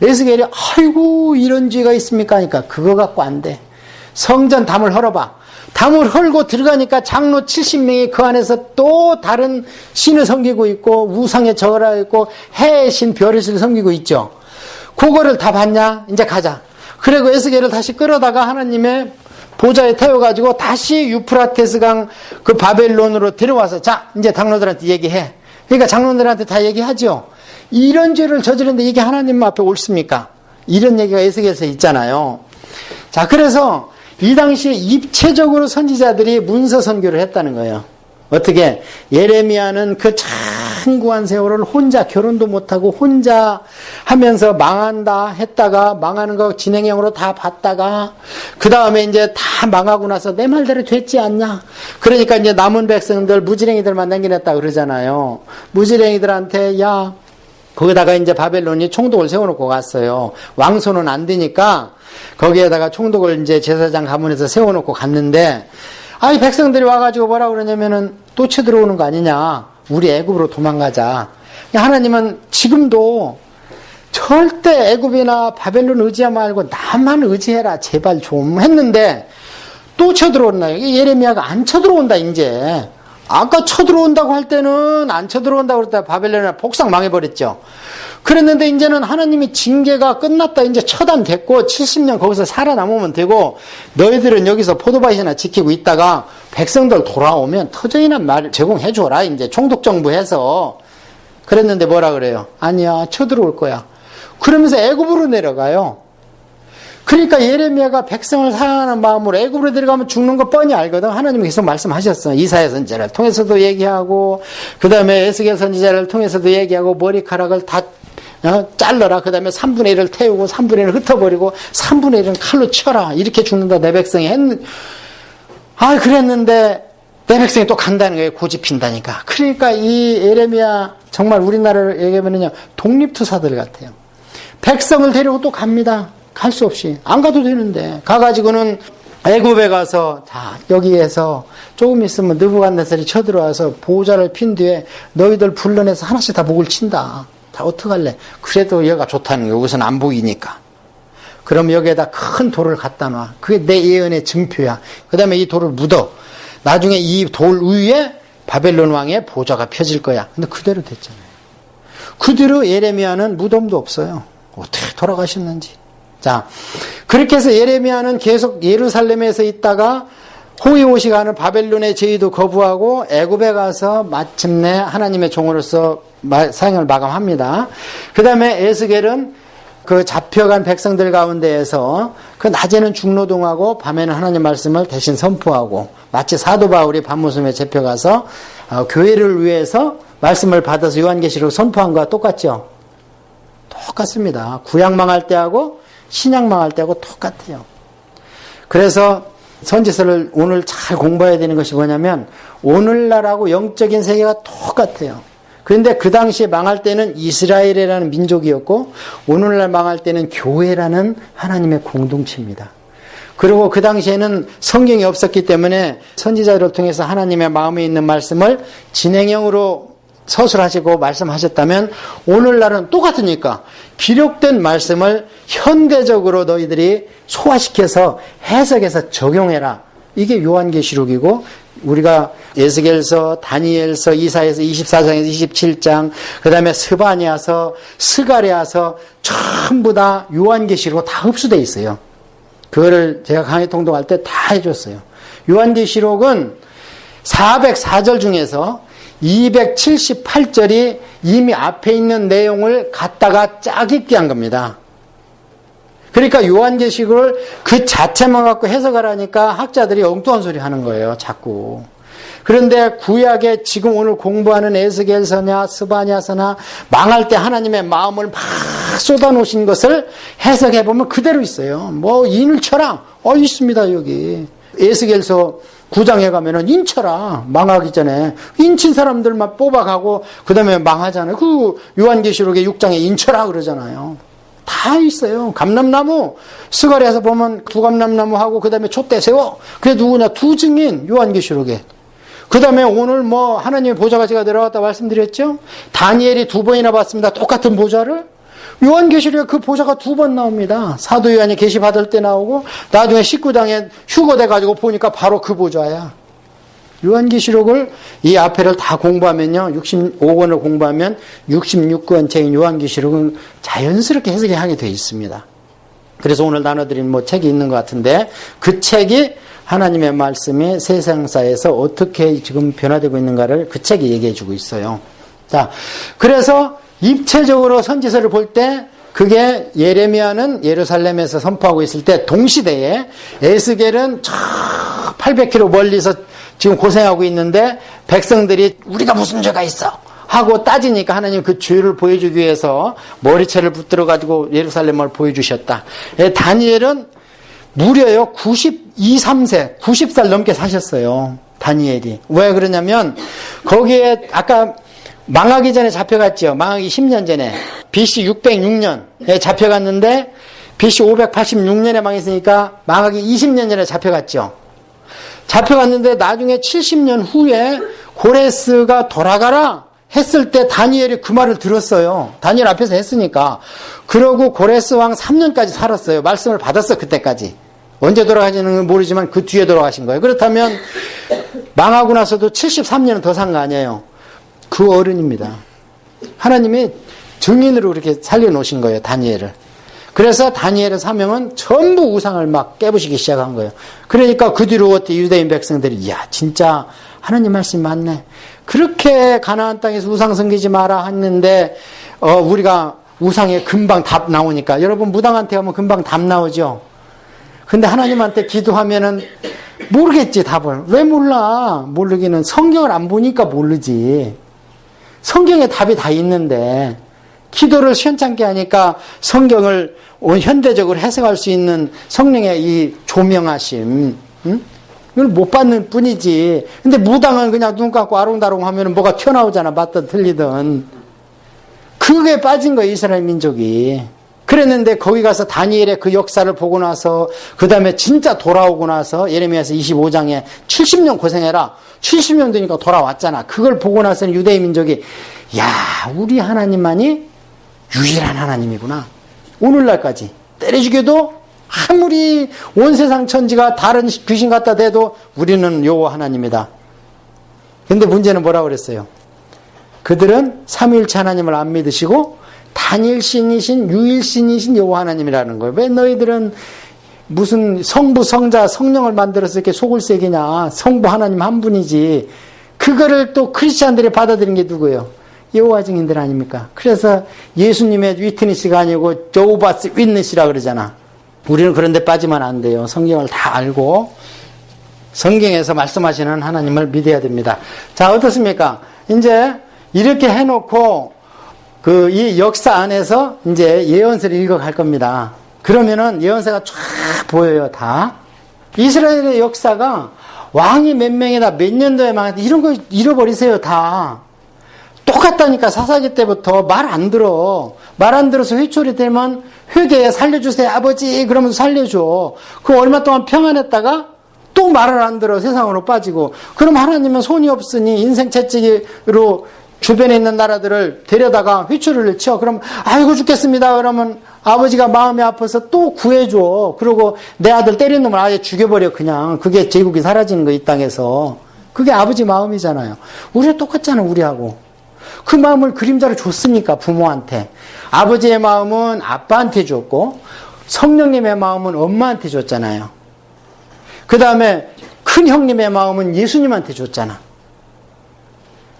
에스겔이 아이고 이런 죄가 있습니까 하니까 그거 갖고 안 돼. 성전 담을 헐어봐. 담을 헐고 들어가니까 장로 70명이 그 안에서 또 다른 신을 섬기고 있고 우상에 절하고 있고 해의 신 별의 신을 섬기고 있죠. 그거를 다 봤냐? 이제 가자. 그리고 에스겔을 다시 끌어다가 하나님의 보좌에 태워가지고 다시 유프라테스강 그 바벨론으로 데려와서 자 이제 장로들한테 얘기해. 그러니까 장로들한테 다 얘기하죠. 이런 죄를 저지르는데 이게 하나님 앞에 옳습니까? 이런 얘기가 에스겔에서 있잖아요. 자 그래서 이 당시에 입체적으로 선지자들이 문서 선교를 했다는 거예요. 어떻게? 예레미야는 그 장구한 세월을 혼자 결혼도 못하고 혼자 하면서 망한다 했다가 망하는 거 진행형으로 다 봤다가 그 다음에 이제 다 망하고 나서 내 말대로 됐지 않냐. 그러니까 이제 남은 백성들 무지랭이들만 남겨냈다 그러잖아요. 무지랭이들한테 야 거기다가 이제 바벨론이 총독을 세워놓고 갔어요. 왕손은 안 되니까 거기에다가 총독을 이제 제사장 가문에서 세워놓고 갔는데 아이 백성들이 와가지고 뭐라 그러냐면은 또 쳐들어오는 거 아니냐. 우리 애굽으로 도망가자. 하나님은 지금도 절대 애굽이나 바벨론 의지하지 말고 나만 의지해라. 제발 좀 했는데 또 쳐들어온다. 예레미야가 안 쳐들어온다 이제. 아까 쳐들어온다고 할 때는 안 쳐들어온다고 그랬다. 바벨론이 폭삭 망해버렸죠. 그랬는데 이제는 하나님이 징계가 끝났다. 이제 처단됐고 70년 거기서 살아남으면 되고 너희들은 여기서 포도밭이나 지키고 있다가 백성들 돌아오면 터전이나 말 제공해줘라. 이제 총독정부해서. 그랬는데 뭐라 그래요? 아니야 쳐들어올 거야. 그러면서 애굽으로 내려가요. 그러니까 예레미야가 백성을 사랑하는 마음으로 애굽으로 들어가면 죽는 거 뻔히 알거든. 하나님이 계속 말씀하셨어. 이사야 선지자를 통해서도 얘기하고 그 다음에 에스겔 선지자를 통해서도 얘기하고 머리카락을 다 잘라라. 그 다음에 3분의 1을 태우고 3분의 1을 흩어버리고 3분의 1은 칼로 쳐라. 이렇게 죽는다 내 백성이 그랬는데 내 백성이 또 간다는 거예요. 고집핀다니까. 그러니까 이 예레미야 정말 우리나라로 얘기하면요 독립투사들 같아요. 백성을 데리고 또 갑니다. 갈 수 없이. 안 가도 되는데. 가가지고는 애굽에 가서 자 여기에서 조금 있으면 느부갓네살이 쳐들어와서 보좌를 핀 뒤에 너희들 불러내서 하나씩 다 목을 친다. 다 어떡할래? 그래도 여기가 좋다는 거예요. 여기서는 안 보이니까. 그럼 여기에다 큰 돌을 갖다 놔. 그게 내 예언의 증표야. 그 다음에 이 돌을 묻어. 나중에 이 돌 위에 바벨론 왕의 보좌가 펴질 거야. 근데 그대로 됐잖아요. 그대로 예레미야는 무덤도 없어요. 어떻게 돌아가셨는지. 자, 그렇게 해서 예레미야는 계속 예루살렘에서 있다가 호위호식하는 바벨론의 제의도 거부하고 애굽에 가서 마침내 하나님의 종으로서 사역을 마감합니다. 그 다음에 에스겔은 그 잡혀간 백성들 가운데에서 그 낮에는 중노동하고 밤에는 하나님 말씀을 대신 선포하고 마치 사도 바울이 밤무섬에 잡혀가서 교회를 위해서 말씀을 받아서 요한계시록 선포한 거와 똑같죠? 똑같습니다. 구약 망할 때하고 신약 망할 때하고 똑같아요. 그래서 선지서를 오늘 잘 공부해야 되는 것이 뭐냐면 오늘날하고 영적인 세계가 똑같아요. 그런데 그 당시에 망할 때는 이스라엘이라는 민족이었고 오늘날 망할 때는 교회라는 하나님의 공동체입니다. 그리고 그 당시에는 성경이 없었기 때문에 선지자들을 통해서 하나님의 마음에 있는 말씀을 진행형으로 서술하시고 말씀하셨다면 오늘날은 똑같으니까 기록된 말씀을 현대적으로 너희들이 소화시켜서 해석해서 적용해라. 이게 요한계시록이고 우리가 에스겔서, 다니엘서, 이사야서 24장에서 27장, 그 다음에 스바냐서, 스가랴서 전부 다 요한계시록 다 흡수되어 있어요. 그거를 제가 강의 통독할 때 다 해줬어요. 요한계시록은 404절 중에서 278절이 이미 앞에 있는 내용을 갖다가 짜깁기 한 겁니다. 그러니까 요한계시록을 그 자체만 갖고 해석하라니까 학자들이 엉뚱한 소리 하는 거예요, 자꾸. 그런데 구약에 지금 오늘 공부하는 에스겔서냐 스바냐서나 망할 때 하나님의 마음을 막 쏟아놓으신 것을 해석해보면 그대로 있어요. 뭐 인을쳐라 있습니다. 여기 에스겔서 9장에 가면은 인쳐라, 망하기 전에 인친 사람들만 뽑아가고 그 다음에 망하잖아요. 그 요한계시록의 6장에 인쳐라 그러잖아요. 다 있어요. 감람나무, 스가랴에서 보면 두감람나무하고 그 다음에 촛대 세워. 그게 누구냐? 두 증인, 요한계시록에. 그 다음에 오늘 뭐 하나님의 보좌가 제가 내려왔다 말씀드렸죠? 다니엘이 2번이나 봤습니다. 똑같은 보좌를. 요한계시록에 그 보좌가 2번 나옵니다. 사도 요한이 계시 받을 때 나오고 나중에 19장에 휴거돼가지고 보니까 바로 그 보좌야. 요한계시록을 이 앞에를 다 공부하면요, 65권을 공부하면 66권째인 요한계시록은 자연스럽게 해석이 하게 되어 있습니다. 그래서 오늘 나눠드린 뭐 책이 있는 것 같은데 그 책이 하나님의 말씀이 세상사에서 어떻게 지금 변화되고 있는가를 그 책이 얘기해 주고 있어요. 자, 그래서 입체적으로 선지서를 볼 때 그게 예레미야는 예루살렘에서 선포하고 있을 때 동시대에 에스겔은 저 800km 멀리서 지금 고생하고 있는데 백성들이 우리가 무슨 죄가 있어 하고 따지니까 하나님 그 죄를 보여주기 위해서 머리채를 붙들어 가지고 예루살렘을 보여주셨다. 다니엘은 무려요 92, 3세 90살 넘게 사셨어요. 다니엘이. 왜 그러냐면 거기에 아까 망하기 전에 잡혀갔죠. 망하기 10년 전에 BC 606년에 잡혀갔는데 BC 586년에 망했으니까 망하기 20년 전에 잡혀갔죠. 잡혀갔는데 나중에 70년 후에 고레스가 돌아가라 했을 때 다니엘이 그 말을 들었어요. 다니엘 앞에서 했으니까. 그러고 고레스 왕 3년까지 살았어요. 말씀을 받았어, 그때까지. 언제 돌아가시는 건 모르지만 그 뒤에 돌아가신 거예요. 그렇다면 망하고 나서도 73년은 더 산 거 아니에요. 그 어른입니다. 하나님이 증인으로 그렇게 살려놓으신 거예요, 다니엘을. 그래서 다니엘의 사명은 전부 우상을 막 깨부시기 시작한 거예요. 그러니까 그 뒤로 어때 유대인 백성들이 이야 진짜 하나님 말씀이 맞네. 그렇게 가나안 땅에서 우상 섬기지 마라 했는데 우리가 우상에 금방 답 나오니까 여러분 무당한테 가면 금방 답 나오죠. 근데 하나님한테 기도하면은 모르겠지 답을. 왜 몰라? 모르기는 성경을 안 보니까 모르지. 성경에 답이 다 있는데 기도를 시원찮게 하니까 성경을 현대적으로 해석할 수 있는 성령의 이 조명하심, 이걸 못 받는 뿐이지. 근데 무당은 그냥 눈 감고 아롱다롱 하면 뭐가 튀어나오잖아. 맞든 틀리든. 그게 빠진 거예요, 이스라엘 민족이. 그랬는데 거기 가서 다니엘의 그 역사를 보고 나서 그 다음에 진짜 돌아오고 나서 예레미야서 25장에 70년 고생해라. 70년 되니까 돌아왔잖아. 그걸 보고 나서는 유대인 민족이 야 우리 하나님만이 유일한 하나님이구나. 오늘날까지 때려 죽여도 아무리 온 세상 천지가 다른 귀신 갖다 대도 우리는 여호와 하나님이다. 근데 문제는 뭐라고 그랬어요? 그들은 삼위일체 하나님을 안 믿으시고 단일신이신 유일신이신 여호와 하나님이라는 거예요. 왜 너희들은 무슨 성부 성자 성령을 만들어서 이렇게 속을 새기냐. 성부 하나님 한 분이지. 그거를 또 크리스찬들이 받아들인 게 누구예요? 여호와 증인들 아닙니까? 그래서 예수님의 위트니스가 아니고 저우바스 윗니스라 그러잖아. 우리는 그런 데 빠지면 안 돼요. 성경을 다 알고 성경에서 말씀하시는 하나님을 믿어야 됩니다. 자, 어떻습니까? 이제 이렇게 해놓고 이 역사 안에서 이제 예언서를 읽어갈 겁니다. 그러면은 예언서가 쫙 보여요, 다. 이스라엘의 역사가 왕이 몇 명이나 몇 년도에 망했다. 이런 거 잃어버리세요, 다. 똑같다니까. 사사기 때부터 말 안 들어. 말 안 들어서 회초리 되면 회개에 살려주세요 아버지 그러면서 살려줘. 그 얼마 동안 평안했다가 또 말을 안 들어. 세상으로 빠지고. 그럼 하나님은 손이 없으니 인생 채찍으로 주변에 있는 나라들을 데려다가 회초리를 쳐. 그럼 아이고 죽겠습니다. 그러면 아버지가 마음이 아파서 또 구해줘. 그리고 내 아들 때린 놈을 아예 죽여버려 그냥. 그게 제국이 사라지는 거 이 땅에서. 그게 아버지 마음이잖아요. 우리가 똑같잖아 우리하고. 그 마음을 그림자로 줬으니까 부모한테. 아버지의 마음은 아빠한테 줬고 성령님의 마음은 엄마한테 줬잖아요. 그 다음에 큰 형님의 마음은 예수님한테 줬잖아.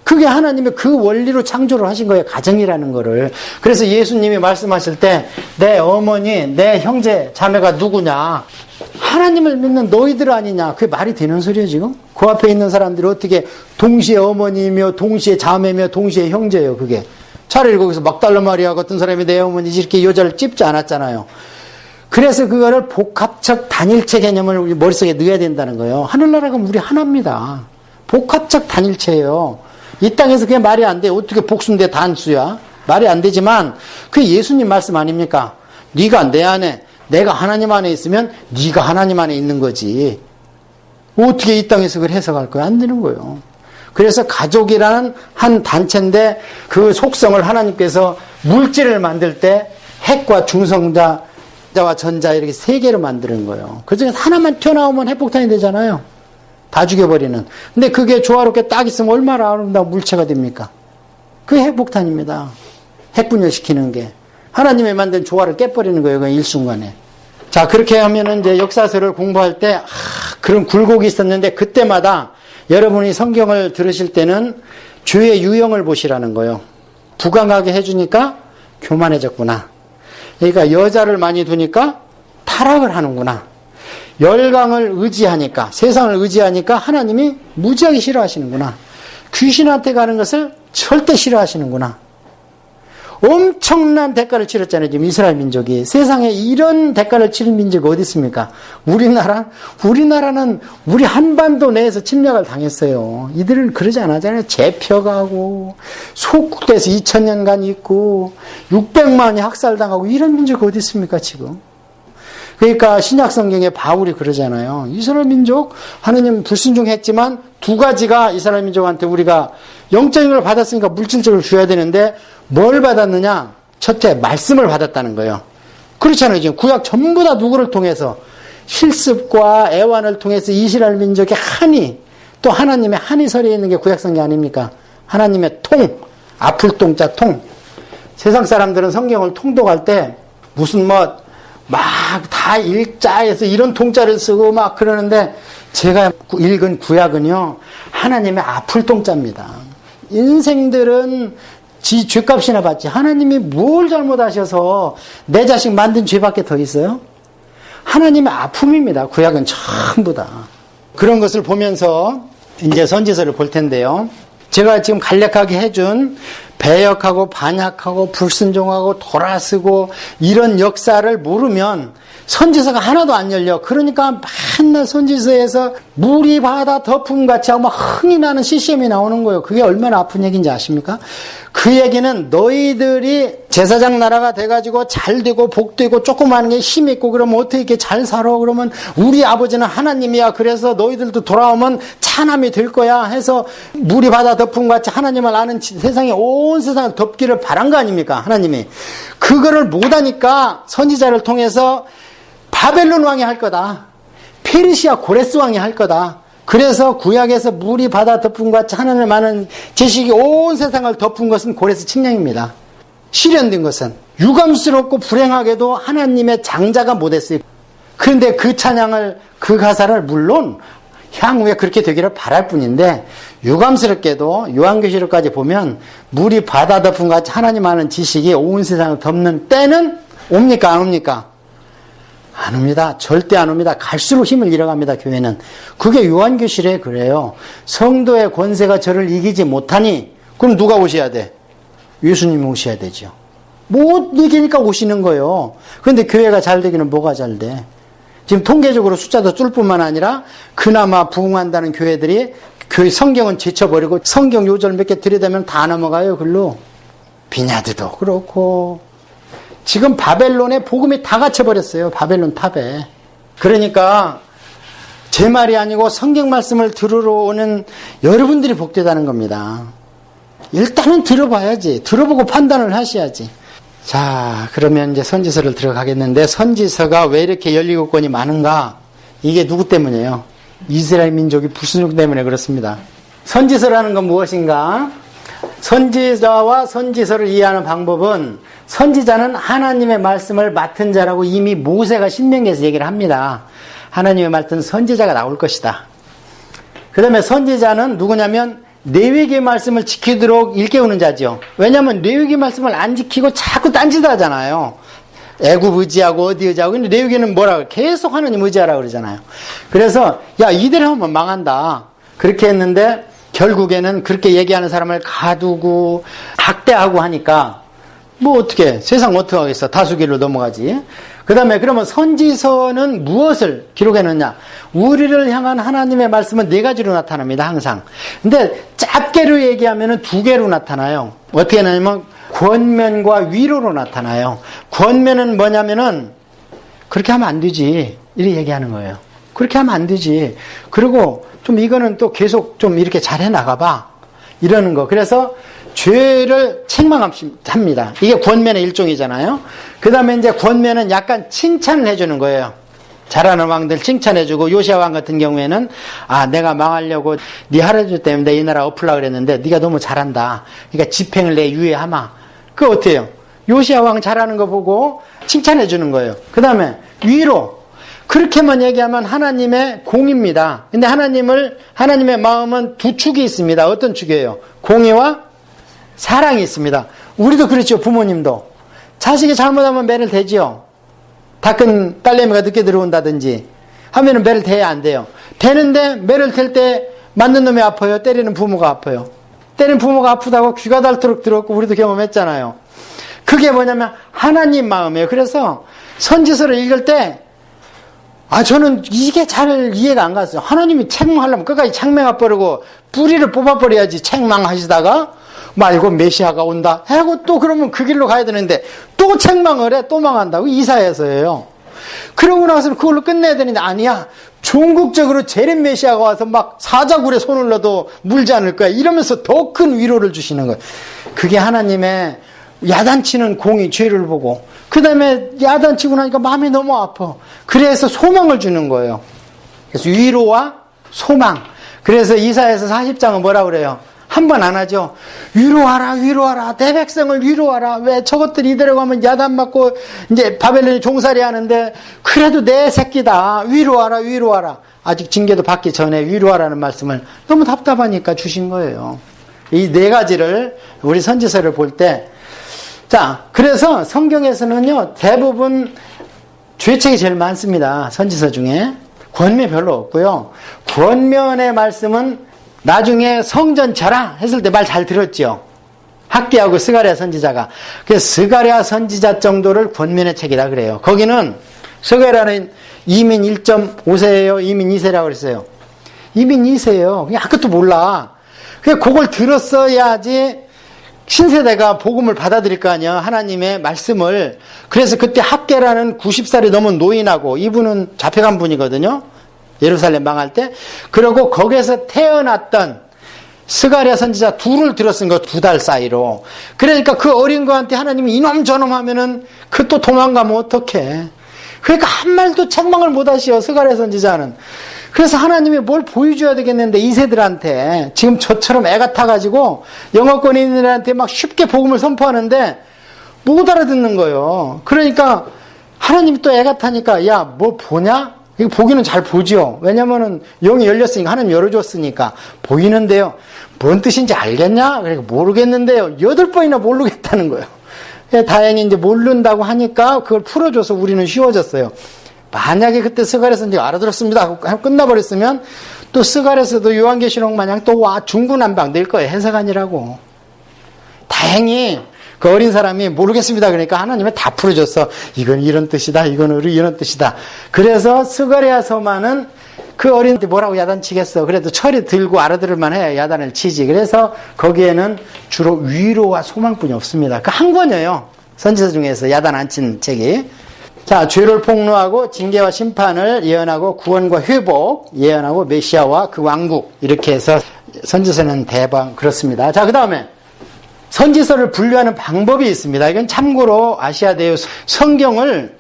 그게 하나님의 그 원리로 창조를 하신 거예요. 가정이라는 거를. 그래서 예수님이 말씀하실 때 내 어머니, 내 형제, 자매가 누구냐? 하나님을 믿는 너희들 아니냐? 그게 말이 되는 소리예요, 지금? 그 앞에 있는 사람들이 어떻게 동시에 어머니며 동시에 자매며 동시에 형제예요, 그게. 차라리 거기서 막달라 마리아 같은 사람이 내 어머니지 이렇게 여자를 찝지 않았잖아요. 그래서 그거를 복합적 단일체 개념을 우리 머릿속에 넣어야 된다는 거예요. 하늘나라가 우리 하나입니다. 복합적 단일체예요. 이 땅에서 그게 말이 안 돼. 어떻게 복수인데 단수야? 말이 안 되지만 그게 예수님 말씀 아닙니까? 네가 내 안에, 내가 하나님 안에 있으면 네가 하나님 안에 있는 거지. 어떻게 이 땅에서 그걸 해석할 거야? 안 되는 거예요. 그래서 가족이라는 한 단체인데 그 속성을 하나님께서 물질을 만들 때 핵과 중성자와 전자 이렇게 세 개로 만드는 거예요. 그중에서 하나만 튀어나오면 핵폭탄이 되잖아요. 다 죽여버리는. 근데 그게 조화롭게 딱 있으면 얼마나 아름다운 물체가 됩니까? 그게 핵폭탄입니다. 핵분열시키는 게. 하나님이 만든 조화를 깨버리는 거예요. 그 일순간에. 자, 그렇게 하면은 이제 역사서를 공부할 때, 그런 굴곡이 있었는데 그때마다 여러분이 성경을 들으실 때는 주의 유형을 보시라는 거예요. 부강하게 해주니까 교만해졌구나. 그러니까 여자를 많이 두니까 타락을 하는구나. 열강을 의지하니까, 세상을 의지하니까 하나님이 무지하게 싫어하시는구나. 귀신한테 가는 것을 절대 싫어하시는구나. 엄청난 대가를 치렀잖아요. 지금 이스라엘 민족이. 세상에 이런 대가를 치른 민족이 어디 있습니까? 우리나라는 우리 한반도 내에서 침략을 당했어요. 이들은 그러지 않았잖아요. 재펴가고 소국돼서 2000년간 있고 600만이 학살당하고 이런 민족이 어디 있습니까 지금? 그러니까 신약 성경에 바울이 그러잖아요. 이스라엘 민족 하나님 불순종했지만 두 가지가 이스라엘 민족한테 우리가 영적인 걸 받았으니까 물질적으로 줘야 되는데 뭘 받았느냐? 첫째, 말씀을 받았다는 거예요. 그렇잖아요. 지금 구약 전부 다 누구를 통해서 실습과 애완을 통해서 이스라엘 민족의 한이, 또 하나님의 한이 서리에 있는 게 구약 성경 아닙니까? 하나님의 통, 아플 통자 통. 세상 사람들은 성경을 통독할 때 무슨 막 다 일자에서 이런 통자를 쓰고 막 그러는데 제가 읽은 구약은요, 하나님의 아플 통자입니다. 인생들은 지 죄값이나 받지. 하나님이 뭘 잘못하셔서 내 자식 만든 죄밖에 더 있어요? 하나님의 아픔입니다. 구약은 전부 다. 그런 것을 보면서 이제 선지서를 볼 텐데요. 제가 지금 간략하게 해준 배역하고 반역하고 불순종하고 돌아서고 이런 역사를 모르면 선지서가 하나도 안 열려. 그러니까 맨날 선지서에서 물이 바다 덮음같이 하고 막 흥이 나는 CCM이 나오는 거예요. 그게 얼마나 아픈 얘기인지 아십니까? 그 얘기는 너희들이 제사장 나라가 돼가지고 잘 되고 복되고 조그마한 게 힘 있고 그러면 어떻게 이렇게 잘 살아? 그러면 우리 아버지는 하나님이야. 그래서 너희들도 돌아오면 찬함이 될 거야 해서 물이 바다 덮음같이 하나님을 아는 세상에 온 세상을 덮기를 바란 거 아닙니까? 하나님이. 그거를 못하니까 선지자를 통해서 바벨론 왕이 할 거다. 페르시아 고레스 왕이 할 거다. 그래서 구약에서 물이 바다 덮은 것 같이 하나님을 아는 지식이 온 세상을 덮은 것은 고레스 칙령입니다. 실현된 것은 유감스럽고 불행하게도 하나님의 장자가 못했어요. 그런데 그 찬양을, 그 가사를 물론 향후에 그렇게 되기를 바랄 뿐인데 유감스럽게도 요한계시록까지 보면 물이 바다 덮은 것 같이 하나님 아는 지식이 온 세상을 덮는 때는 옵니까 안 옵니까? 안 옵니다. 절대 안 옵니다. 갈수록 힘을 잃어갑니다. 교회는. 그게 요한계시록에 그래요. 성도의 권세가 저를 이기지 못하니 그럼 누가 오셔야 돼? 예수님이 오셔야 되죠. 못 이기니까 오시는 거예요. 그런데 교회가 잘 되기는 뭐가 잘 돼? 지금 통계적으로 숫자도 줄 뿐만 아니라 그나마 부흥한다는 교회들이 교회 성경은 제쳐버리고 성경 요절 몇 개 들이대면 다 넘어가요. 글로. 비냐드도 그렇고 지금 바벨론에 복음이 다 갇혀버렸어요. 바벨론 탑에. 그러니까 제 말이 아니고 성경 말씀을 들으러 오는 여러분들이 복되다는 겁니다. 일단은 들어봐야지. 들어보고 판단을 하셔야지. 자, 그러면 이제 선지서를 들어가겠는데 선지서가 왜 이렇게 17권이 많은가? 이게 누구 때문이에요? 이스라엘 민족이 불순종 때문에 그렇습니다. 선지서라는 건 무엇인가? 선지자와 선지서를 이해하는 방법은 선지자는 하나님의 말씀을 맡은 자라고 이미 모세가 신명기에서 얘기를 합니다. 하나님의 말씀 선지자가 나올 것이다. 그 다음에 선지자는 누구냐면 뇌위기의 말씀을 지키도록 일깨우는 자죠. 왜냐하면 뇌위기의 말씀을 안 지키고 자꾸 딴짓 하잖아요. 애굽 의지하고 어디 의지하고. 근데 뇌위기는 뭐라고 계속 하느님 의지하라고 그러잖아요. 그래서 야 이대로 하면 망한다. 그렇게 했는데 결국에는 그렇게 얘기하는 사람을 가두고 학대하고 하니까 뭐 어떻게 세상 어떻게 하겠어. 다수기로 넘어가지. 그 다음에 그러면 선지서는 무엇을 기록해놓냐. 우리를 향한 하나님의 말씀은 네 가지로 나타납니다. 항상. 근데 짧게로 얘기하면 두 개로 나타나요. 어떻게 하냐면 권면과 위로로 나타나요. 권면은 뭐냐면은 그렇게 하면 안 되지. 이렇게 얘기하는 거예요. 그렇게 하면 안 되지. 그리고 좀 이거는 또 계속 좀 이렇게 잘해 나가봐. 이러는 거. 그래서 죄를 책망합니다. 이게 권면의 일종이잖아요. 그 다음에 이제 권면은 약간 칭찬을 해주는 거예요. 잘하는 왕들 칭찬해주고, 요시아 왕 같은 경우에는 아 내가 망하려고 네 할아버지 때문에 이 나라 엎으려고 그랬는데 네가 너무 잘한다. 그러니까 집행을 내 유예하마. 그거 어때요? 요시아 왕 잘하는 거 보고 칭찬해주는 거예요. 그 다음에 위로. 그렇게만 얘기하면 하나님의 공입니다. 근데 하나님의 마음은 두 축이 있습니다. 어떤 축이에요? 공의와 사랑이 있습니다. 우리도 그렇죠. 부모님도. 자식이 잘못하면 매를 대지요. 다 큰 딸내미가 늦게 들어온다든지 하면은 매를 대야 안 돼요. 대는데 매를 댈 때 맞는 놈이 아파요. 때리는 부모가 아파요. 때리는 부모가 아프다고 귀가 닳도록 들었고 우리도 경험했잖아요. 그게 뭐냐면 하나님 마음이에요. 그래서 선지서를 읽을 때 저는 이게 잘 이해가 안 갔어요. 하나님이 책망하려면 끝까지 책망해버리고 뿌리를 뽑아버려야지 책망하시다가 말고 메시아가 온다 하고 또 그러면 그 길로 가야 되는데 또 책망을 해. 또 망한다고. 이사야서예요. 그러고 나서는 그걸로 끝내야 되는데 아니야. 종국적으로 재림 메시아가 와서 막 사자굴에 손을 넣어도 물지 않을 거야. 이러면서 더 큰 위로를 주시는 거예요. 그게 하나님의 야단치는 공의 죄를 보고 그 다음에 야단치고 나니까 마음이 너무 아파. 그래서 소망을 주는 거예요. 그래서 위로와 소망. 그래서 이사야서 40장은 뭐라 그래요? 한 번 안 하죠. 위로하라, 위로하라. 내 백성을 위로하라. 왜 저것들이 이대로 가면 야단 맞고 이제 바벨론이 종살이 하는데 그래도 내 새끼다. 위로하라, 위로하라. 아직 징계도 받기 전에 위로하라는 말씀을 너무 답답하니까 주신 거예요. 이 네 가지를 우리 선지서를 볼 때 자, 그래서 성경에서는요, 대부분 죄책이 제일 많습니다. 선지서 중에. 권면 별로 없고요. 권면의 말씀은 나중에 성전 절하 했을 때 말 잘 들었죠. 학개하고 스가랴 선지자가. 그래서 스가랴 선지자 정도를 권면의 책이라 그래요. 거기는 스가랴는 이민 1.5세예요. 이민 2세라고 그랬어요. 이민 2세예요. 그냥 아무것도 몰라. 그래서 그걸 들었어야지 신세대가 복음을 받아들일 거 아니야. 하나님의 말씀을. 그래서 그때 학개라는 90살이 넘은 노인하고 이분은 잡혀간 분이거든요. 예루살렘 망할 때. 그리고 거기에서 태어났던 스가랴 선지자 둘을 들었은 거 2달 사이로. 그러니까 그 어린 거한테 하나님이 이놈 저놈 하면은 그 또 도망가면 어떡해. 그러니까 한 말도 책망을 못 하시오. 스가랴 선지자는. 그래서 하나님이 뭘 보여줘야 되겠는데 이세들한테 지금 저처럼 애가 타가지고 영어권에 있는 애한테 막 쉽게 복음을 선포하는데 못 알아듣는 거예요. 그러니까 하나님이 또 애가 타니까 야 뭐 보냐? 이거 보기는 잘 보죠. 왜냐면은 영이 열렸으니까 하나님 열어줬으니까 보이는데요. 뭔 뜻인지 알겠냐? 그러니까 모르겠는데요. 8번이나 모르겠다는 거예요. 다행히 이제 모른다고 하니까 그걸 풀어줘서 우리는 쉬워졌어요. 만약에 그때 스가랴서 이제 알아들었습니다 하고 끝나버렸으면 또 스가랴서도 요한계시록 마냥 또 와 중구난방 낼 거예요. 해석아니라고. 다행히 그 어린 사람이 모르겠습니다 그러니까 하나님이 다 풀어줬어. 이건 이런 뜻이다. 이건 이런 뜻이다. 그래서 스가랴서만은 그 어린한테 뭐라고 야단치겠어. 그래도 철이 들고 알아들을만 해야 야단을 치지. 그래서 거기에는 주로 위로와 소망뿐이 없습니다. 그 한 권이에요. 선지서 중에서 야단 안 친 책이. 자, 죄를 폭로하고 징계와 심판을 예언하고 구원과 회복 예언하고 메시아와 그 왕국 이렇게 해서 선지서는 대방 그렇습니다. 자, 그 다음에 선지서를 분류하는 방법이 있습니다. 이건 참고로 아셔야 돼요. 성경을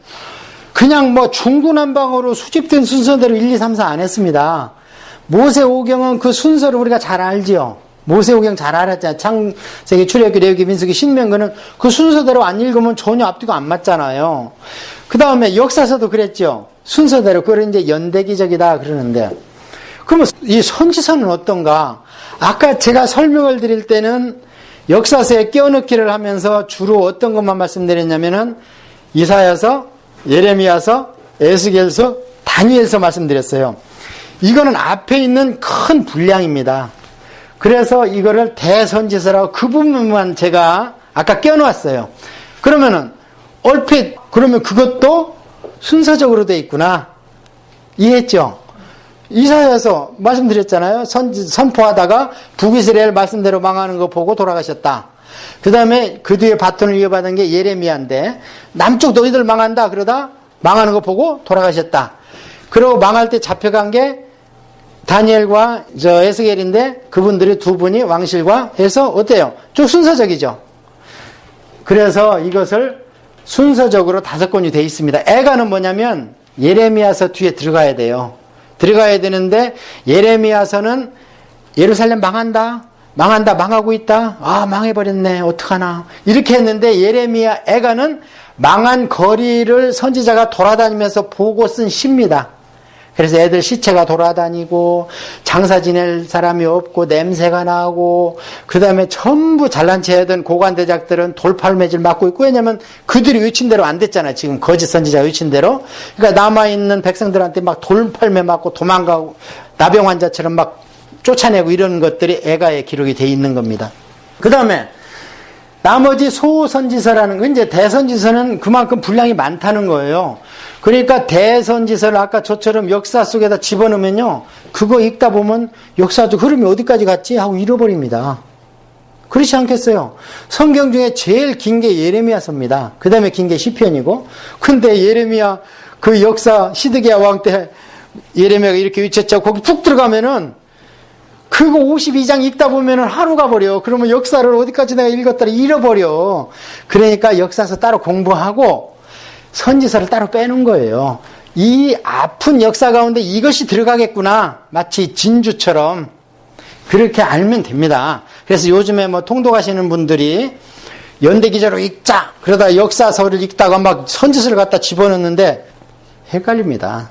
그냥 뭐 중구난방으로 수집된 순서대로 1, 2, 3, 4 안 했습니다. 모세오경은 그 순서를 우리가 잘 알지요. 모세오경 잘 알았잖아요. 창세기, 출애굽기, 레위기, 민수기, 신명기는 그 순서대로 안 읽으면 전혀 앞뒤가 안 맞잖아요. 그 다음에 역사서도 그랬죠. 순서대로. 그걸 이제 연대기적이다 그러는데. 그러면 이 선지서는 어떤가? 아까 제가 설명을 드릴 때는 역사서에 끼워넣기를 하면서 주로 어떤 것만 말씀드렸냐면은 이사야서, 예레미야서, 에스겔서, 다니엘서 말씀드렸어요. 이거는 앞에 있는 큰 분량입니다. 그래서 이거를 대선지서라고 그 부분만 제가 아까 끼워놓았어요. 그러면은 얼핏 그러면 그것도 순서적으로 돼 있구나. 이해했죠? 이사야서 말씀드렸잖아요. 선포하다가 북이스라엘 말씀대로 망하는 거 보고 돌아가셨다. 그 다음에 그 뒤에 바톤을 이어받은 게 예레미야인데 남쪽 너희들 망한다 그러다 망하는 거 보고 돌아가셨다. 그리고 망할 때 잡혀간 게 다니엘과 에스겔인데 그분들이 두 분이 왕실과 해서 어때요? 좀 순서적이죠. 그래서 이것을 순서적으로 5권이 돼 있습니다. 애가는 뭐냐면 예레미야서 뒤에 들어가야 돼요. 들어가야 되는데 예레미야서는 예루살렘 망한다. 망하고 있다. 아, 망해버렸네. 어떡하나. 이렇게 했는데 예레미야 애가는 망한 거리를 선지자가 돌아다니면서 보고 쓴 시입니다. 그래서 애들 시체가 돌아다니고 장사 지낼 사람이 없고 냄새가 나고 그 다음에 전부 잘난 체 하던 고관대작들은 돌팔매질 맞고 있고 왜냐면 그들이 외친 대로 안 됐잖아요. 지금 거짓 선지자가 외친 대로. 그러니까 남아있는 백성들한테 막 돌팔매 맞고 도망가고 나병 환자처럼 막 쫓아내고 이런 것들이 애가에 기록이 돼 있는 겁니다. 그 다음에 나머지 소선지서라는 건 이제 대선지서는 그만큼 분량이 많다는 거예요. 그러니까 대선지서를 아까 저처럼 역사 속에다 집어넣으면요. 그거 읽다 보면 역사적 흐름이 어디까지 갔지 하고 잃어버립니다. 그렇지 않겠어요? 성경 중에 제일 긴 게 예레미야서입니다. 그 다음에 긴 게 시편이고. 근데 예레미야 그 역사 시드기야 왕 때 예레미야가 이렇게 외쳤죠. 거기 푹 들어가면은 그거 52장 읽다 보면은 하루가 버려. 그러면 역사를 어디까지 내가 읽었다라 잃어버려. 그러니까 역사서 따로 공부하고 선지서를 따로 빼는 거예요. 이 아픈 역사 가운데 이것이 들어가겠구나. 마치 진주처럼 그렇게 알면 됩니다. 그래서 요즘에 뭐 통독 하시는 분들이 연대기자로 읽자. 그러다 역사서를 읽다가 막 선지서를 갖다 집어넣는데 헷갈립니다.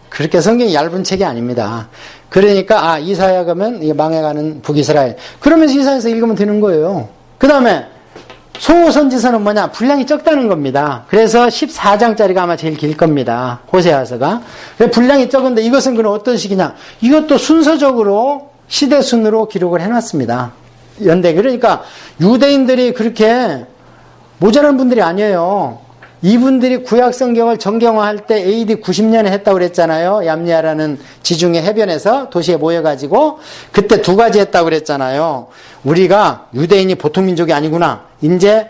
그렇게 성경이 얇은 책이 아닙니다. 그러니까 이사야 가면 망해가는 북이스라엘. 그러면서 이사야서 읽으면 되는 거예요. 그 다음에 소선지서는 뭐냐? 분량이 적다는 겁니다. 그래서 14장짜리가 아마 제일 길 겁니다. 호세아서가. 분량이 적은데 이것은 그럼 어떤 식이냐? 이것도 순서적으로 시대순으로 기록을 해놨습니다. 연대. 그러니까 유대인들이 그렇게 모자란 분들이 아니에요. 이분들이 구약 성경을 정경화할 때 AD 90년에 했다고 그랬잖아요. 얌리아라는 지중해 해변에서 도시에 모여가지고 그때 2가지 했다고 그랬잖아요. 우리가 유대인이 보통 민족이 아니구나. 이제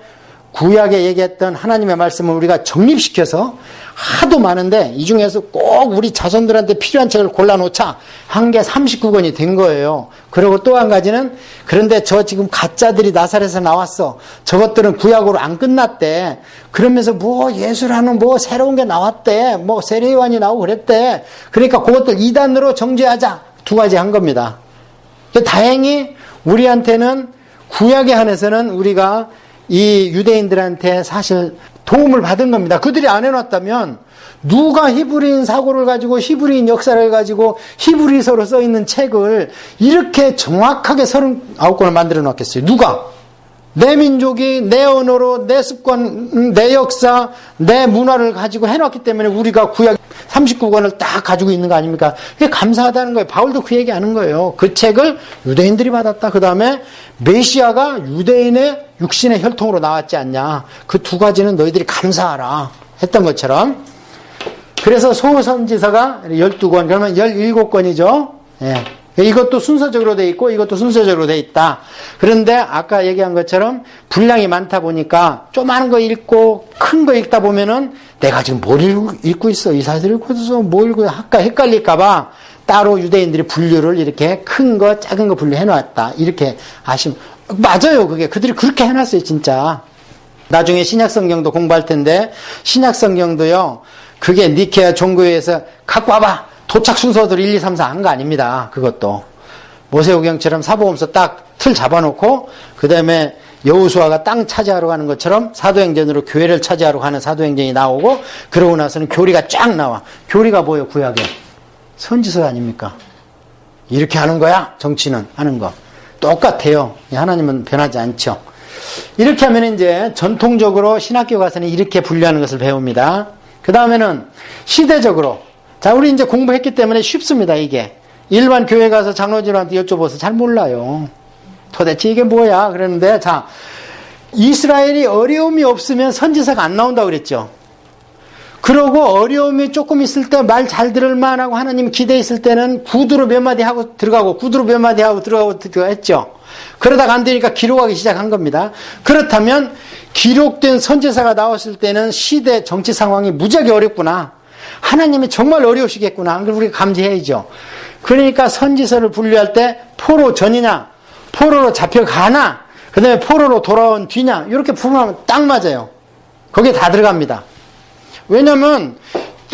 구약에 얘기했던 하나님의 말씀을 우리가 정립시켜서 하도 많은데 이 중에서 꼭 우리 자손들한테 필요한 책을 골라놓자 한 게 39권이 된 거예요. 그리고 또 한 가지는 그런데 저 지금 가짜들이 나사렛에서 나왔어. 저것들은 구약으로 안 끝났대. 그러면서 뭐 예수라는 뭐 새로운 게 나왔대. 뭐 세례요한이 나오고 그랬대. 그러니까 그것들 이단으로 정죄하자. 2가지 한 겁니다. 다행히 우리한테는 구약에 한해서는 우리가 이 유대인들한테 사실 도움을 받은 겁니다. 그들이 안 해놨다면 누가 히브리인 사고를 가지고 히브리인 역사를 가지고 히브리서로 써있는 책을 이렇게 정확하게 39권을 만들어 놨겠어요. 누가? 내 민족이 내 언어로 내 습관, 내 역사, 내 문화를 가지고 해놨기 때문에 우리가 구약 39권을 딱 가지고 있는 거 아닙니까? 그게 감사하다는 거예요. 바울도 그 얘기하는 거예요. 그 책을 유대인들이 받았다. 그 다음에 메시아가 유대인의 육신의 혈통으로 나왔지 않냐. 그 2가지는 너희들이 감사하라 했던 것처럼. 그래서 소선지서가 12권 그러면 17권이죠. 예. 이것도 순서적으로 돼 있고 이것도 순서적으로 돼 있다. 그런데 아까 얘기한 것처럼 분량이 많다 보니까 조그마한 거 읽고 큰 거 읽다 보면은 내가 지금 뭘 읽고 있어? 이사야를 읽고 있어서 뭐 읽고 아까 헷갈릴까 봐 따로 유대인들이 분류를 이렇게 큰 거 작은 거 분류해 놨다. 이렇게 아시면 맞아요. 그게 그들이 그렇게 해놨어요. 진짜. 나중에 신약성경도 공부할 텐데 신약성경도요. 그게 니케아 종교회에서 갖고 와봐. 도착 순서대로 1, 2, 3, 4 한 거 아닙니다. 그것도. 모세오경처럼 사복음서 딱 틀 잡아놓고 그 다음에 여호수아가 땅 차지하러 가는 것처럼 사도행전으로 교회를 차지하러 가는 사도행전이 나오고 그러고 나서는 교리가 쫙 나와. 교리가 뭐예요? 구약에. 선지서 아닙니까? 이렇게 하는 거야. 정치는 하는 거. 똑같아요. 하나님은 변하지 않죠. 이렇게 하면 이제 전통적으로 신학교 가서는 이렇게 분류하는 것을 배웁니다. 그 다음에는 시대적으로. 자, 우리 이제 공부했기 때문에 쉽습니다, 이게. 일반 교회 가서 장로님한테 여쭤봐서 잘 몰라요. 도대체 이게 뭐야? 그러는데, 자, 이스라엘이 어려움이 없으면 선지자가 안 나온다고 그랬죠. 그러고 어려움이 조금 있을 때 말 잘 들을 만하고 하나님 기대했을 때는 구두로 몇 마디 하고 들어가고 구두로 몇 마디 하고 들어가고 했죠. 그러다가 안 되니까 기록하기 시작한 겁니다. 그렇다면 기록된 선지자가 나왔을 때는 시대 정치 상황이 무지하게 어렵구나. 하나님이 정말 어려우시겠구나. 그걸 우리가 감지해야죠. 그러니까 선지서를 분류할 때 포로 전이냐, 포로로 잡혀가나, 그 다음에 포로로 돌아온 뒤냐, 이렇게 분류하면 딱 맞아요. 거기에 다 들어갑니다. 왜냐면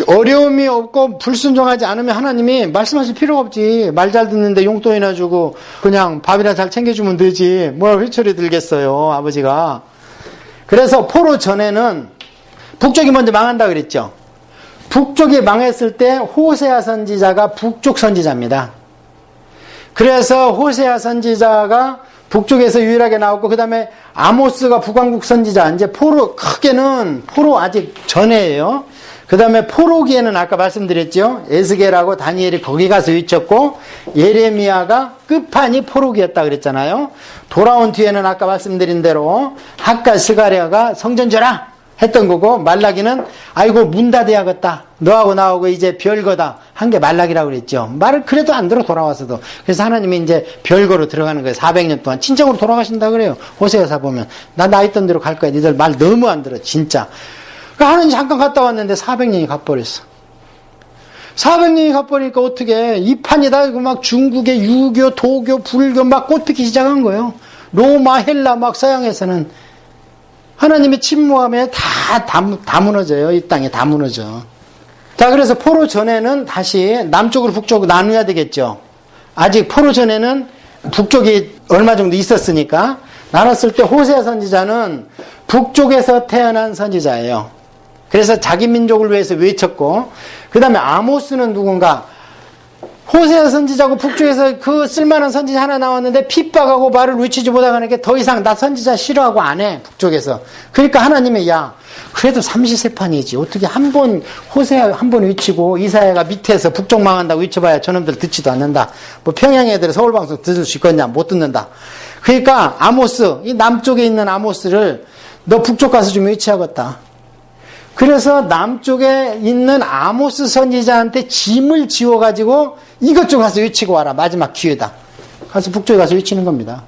어려움이 없고 불순종하지 않으면 하나님이 말씀하실 필요가 없지. 말 잘 듣는데 용돈이나 주고 그냥 밥이나 잘 챙겨주면 되지. 뭐라 회초리 들겠어요, 아버지가. 그래서 포로 전에는 북쪽이 먼저 망한다 그랬죠. 북쪽이 망했을 때 호세아 선지자가 북쪽 선지자입니다. 그래서 호세아 선지자가 북쪽에서 유일하게 나왔고, 그 다음에 아모스가 북왕국 선지자, 이제 포로, 크게는 포로 아직 전에예요. 그 다음에 포로기에는 아까 말씀드렸죠. 에스겔하고 다니엘이 거기 가서 위쳤고, 예레미야가 끝판이 포로기였다 그랬잖아요. 돌아온 뒤에는 아까 말씀드린 대로 학가 스가랴가 성전 져라 했던 거고, 말라기는 아이고 문 닫아야겠다. 너하고 나하고 이제 별거다. 한 게 말라기라고 그랬죠. 말을 그래도 안 들어 돌아와서도. 그래서 하나님이 이제 별거로 들어가는 거예요. 400년 동안. 친정으로 돌아가신다 그래요. 호세아서 보면. 나 있던 대로 갈 거야. 니들 말 너무 안 들어. 진짜. 그러니까 하나님 잠깐 갔다 왔는데 400년이 가버렸어. 400년이 가버리니까 어떻게 이 판이다. 막 중국의 유교, 도교, 불교 막 꽃피기 시작한 거예요. 로마, 헬라 막 서양에서는. 하나님의 침묵함에 다 무너져요. 이 땅에 다 무너져. 자, 그래서 포로 전에는 다시 남쪽으로 북쪽으로 나누어야 되겠죠. 아직 포로 전에는 북쪽이 얼마 정도 있었으니까 나눴을 때 호세아 선지자는 북쪽에서 태어난 선지자예요. 그래서 자기 민족을 위해서 외쳤고, 그 다음에 아모스는 누군가? 호세아 선지자고 북쪽에서 그 쓸만한 선지자 하나 나왔는데 핍박하고 말을 외치지 못하니까 더 이상 나 선지자 싫어하고 안 해. 북쪽에서. 그러니까 하나님이 야 그래도 삼시세판이지. 어떻게 한 번 호세아 한 번 외치고 이사야가 밑에서 북쪽 망한다고 외쳐봐야 저놈들 듣지도 않는다. 뭐 평양 애들 서울방송 들을 수 있겠냐. 못 듣는다. 그러니까 아모스, 이 남쪽에 있는 아모스를 너 북쪽 가서 좀 외치야겠다. 그래서 남쪽에 있는 아모스 선지자한테 짐을 지워가지고 이것 좀 가서 외치고 와라. 마지막 기회다. 가서 북쪽에 가서 외치는 겁니다.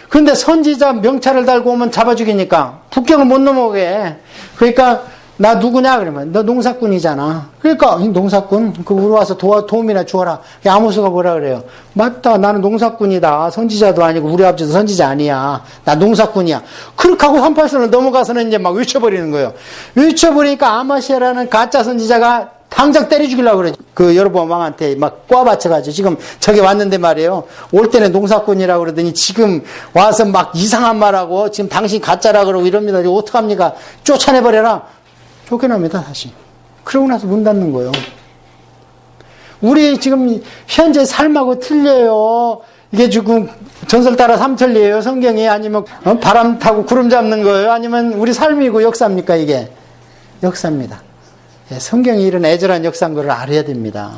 그런데 선지자 명찰을 달고 오면 잡아 죽이니까 북경을 못 넘어오게 해. 그러니까 나 누구냐 그러면 너 농사꾼이잖아. 그러니까 농사꾼 그 우리 와서 도움이나 주어라. 아모스가 뭐라 그래요? 맞다. 나는 농사꾼이다. 선지자도 아니고 우리 아버지도 선지자 아니야. 나 농사꾼이야. 그렇게 하고 38선을 넘어가서는 이제 막 외쳐버리는 거예요. 외쳐버리니까 아마시아라는 가짜 선지자가 당장 때려 죽이려고 그래. 그 여로보암 왕한테 막 꽈받쳐가지고 지금 저기 왔는데 말이에요. 올 때는 농사꾼이라고 그러더니 지금 와서 막 이상한 말하고 지금 당신 가짜라 그러고 이럽니다. 어떡합니까? 쫓아내버려라. 쫓겨납니다, 다시. 그러고 나서 문 닫는 거예요. 우리 지금 현재 삶하고 틀려요. 이게 지금 전설 따라 삼천리예요, 성경이. 아니면 바람 타고 구름 잡는 거예요. 아니면 우리 삶이고 역사입니까, 이게? 역사입니다. 성경이 이런 애절한 역사인 걸 알아야 됩니다.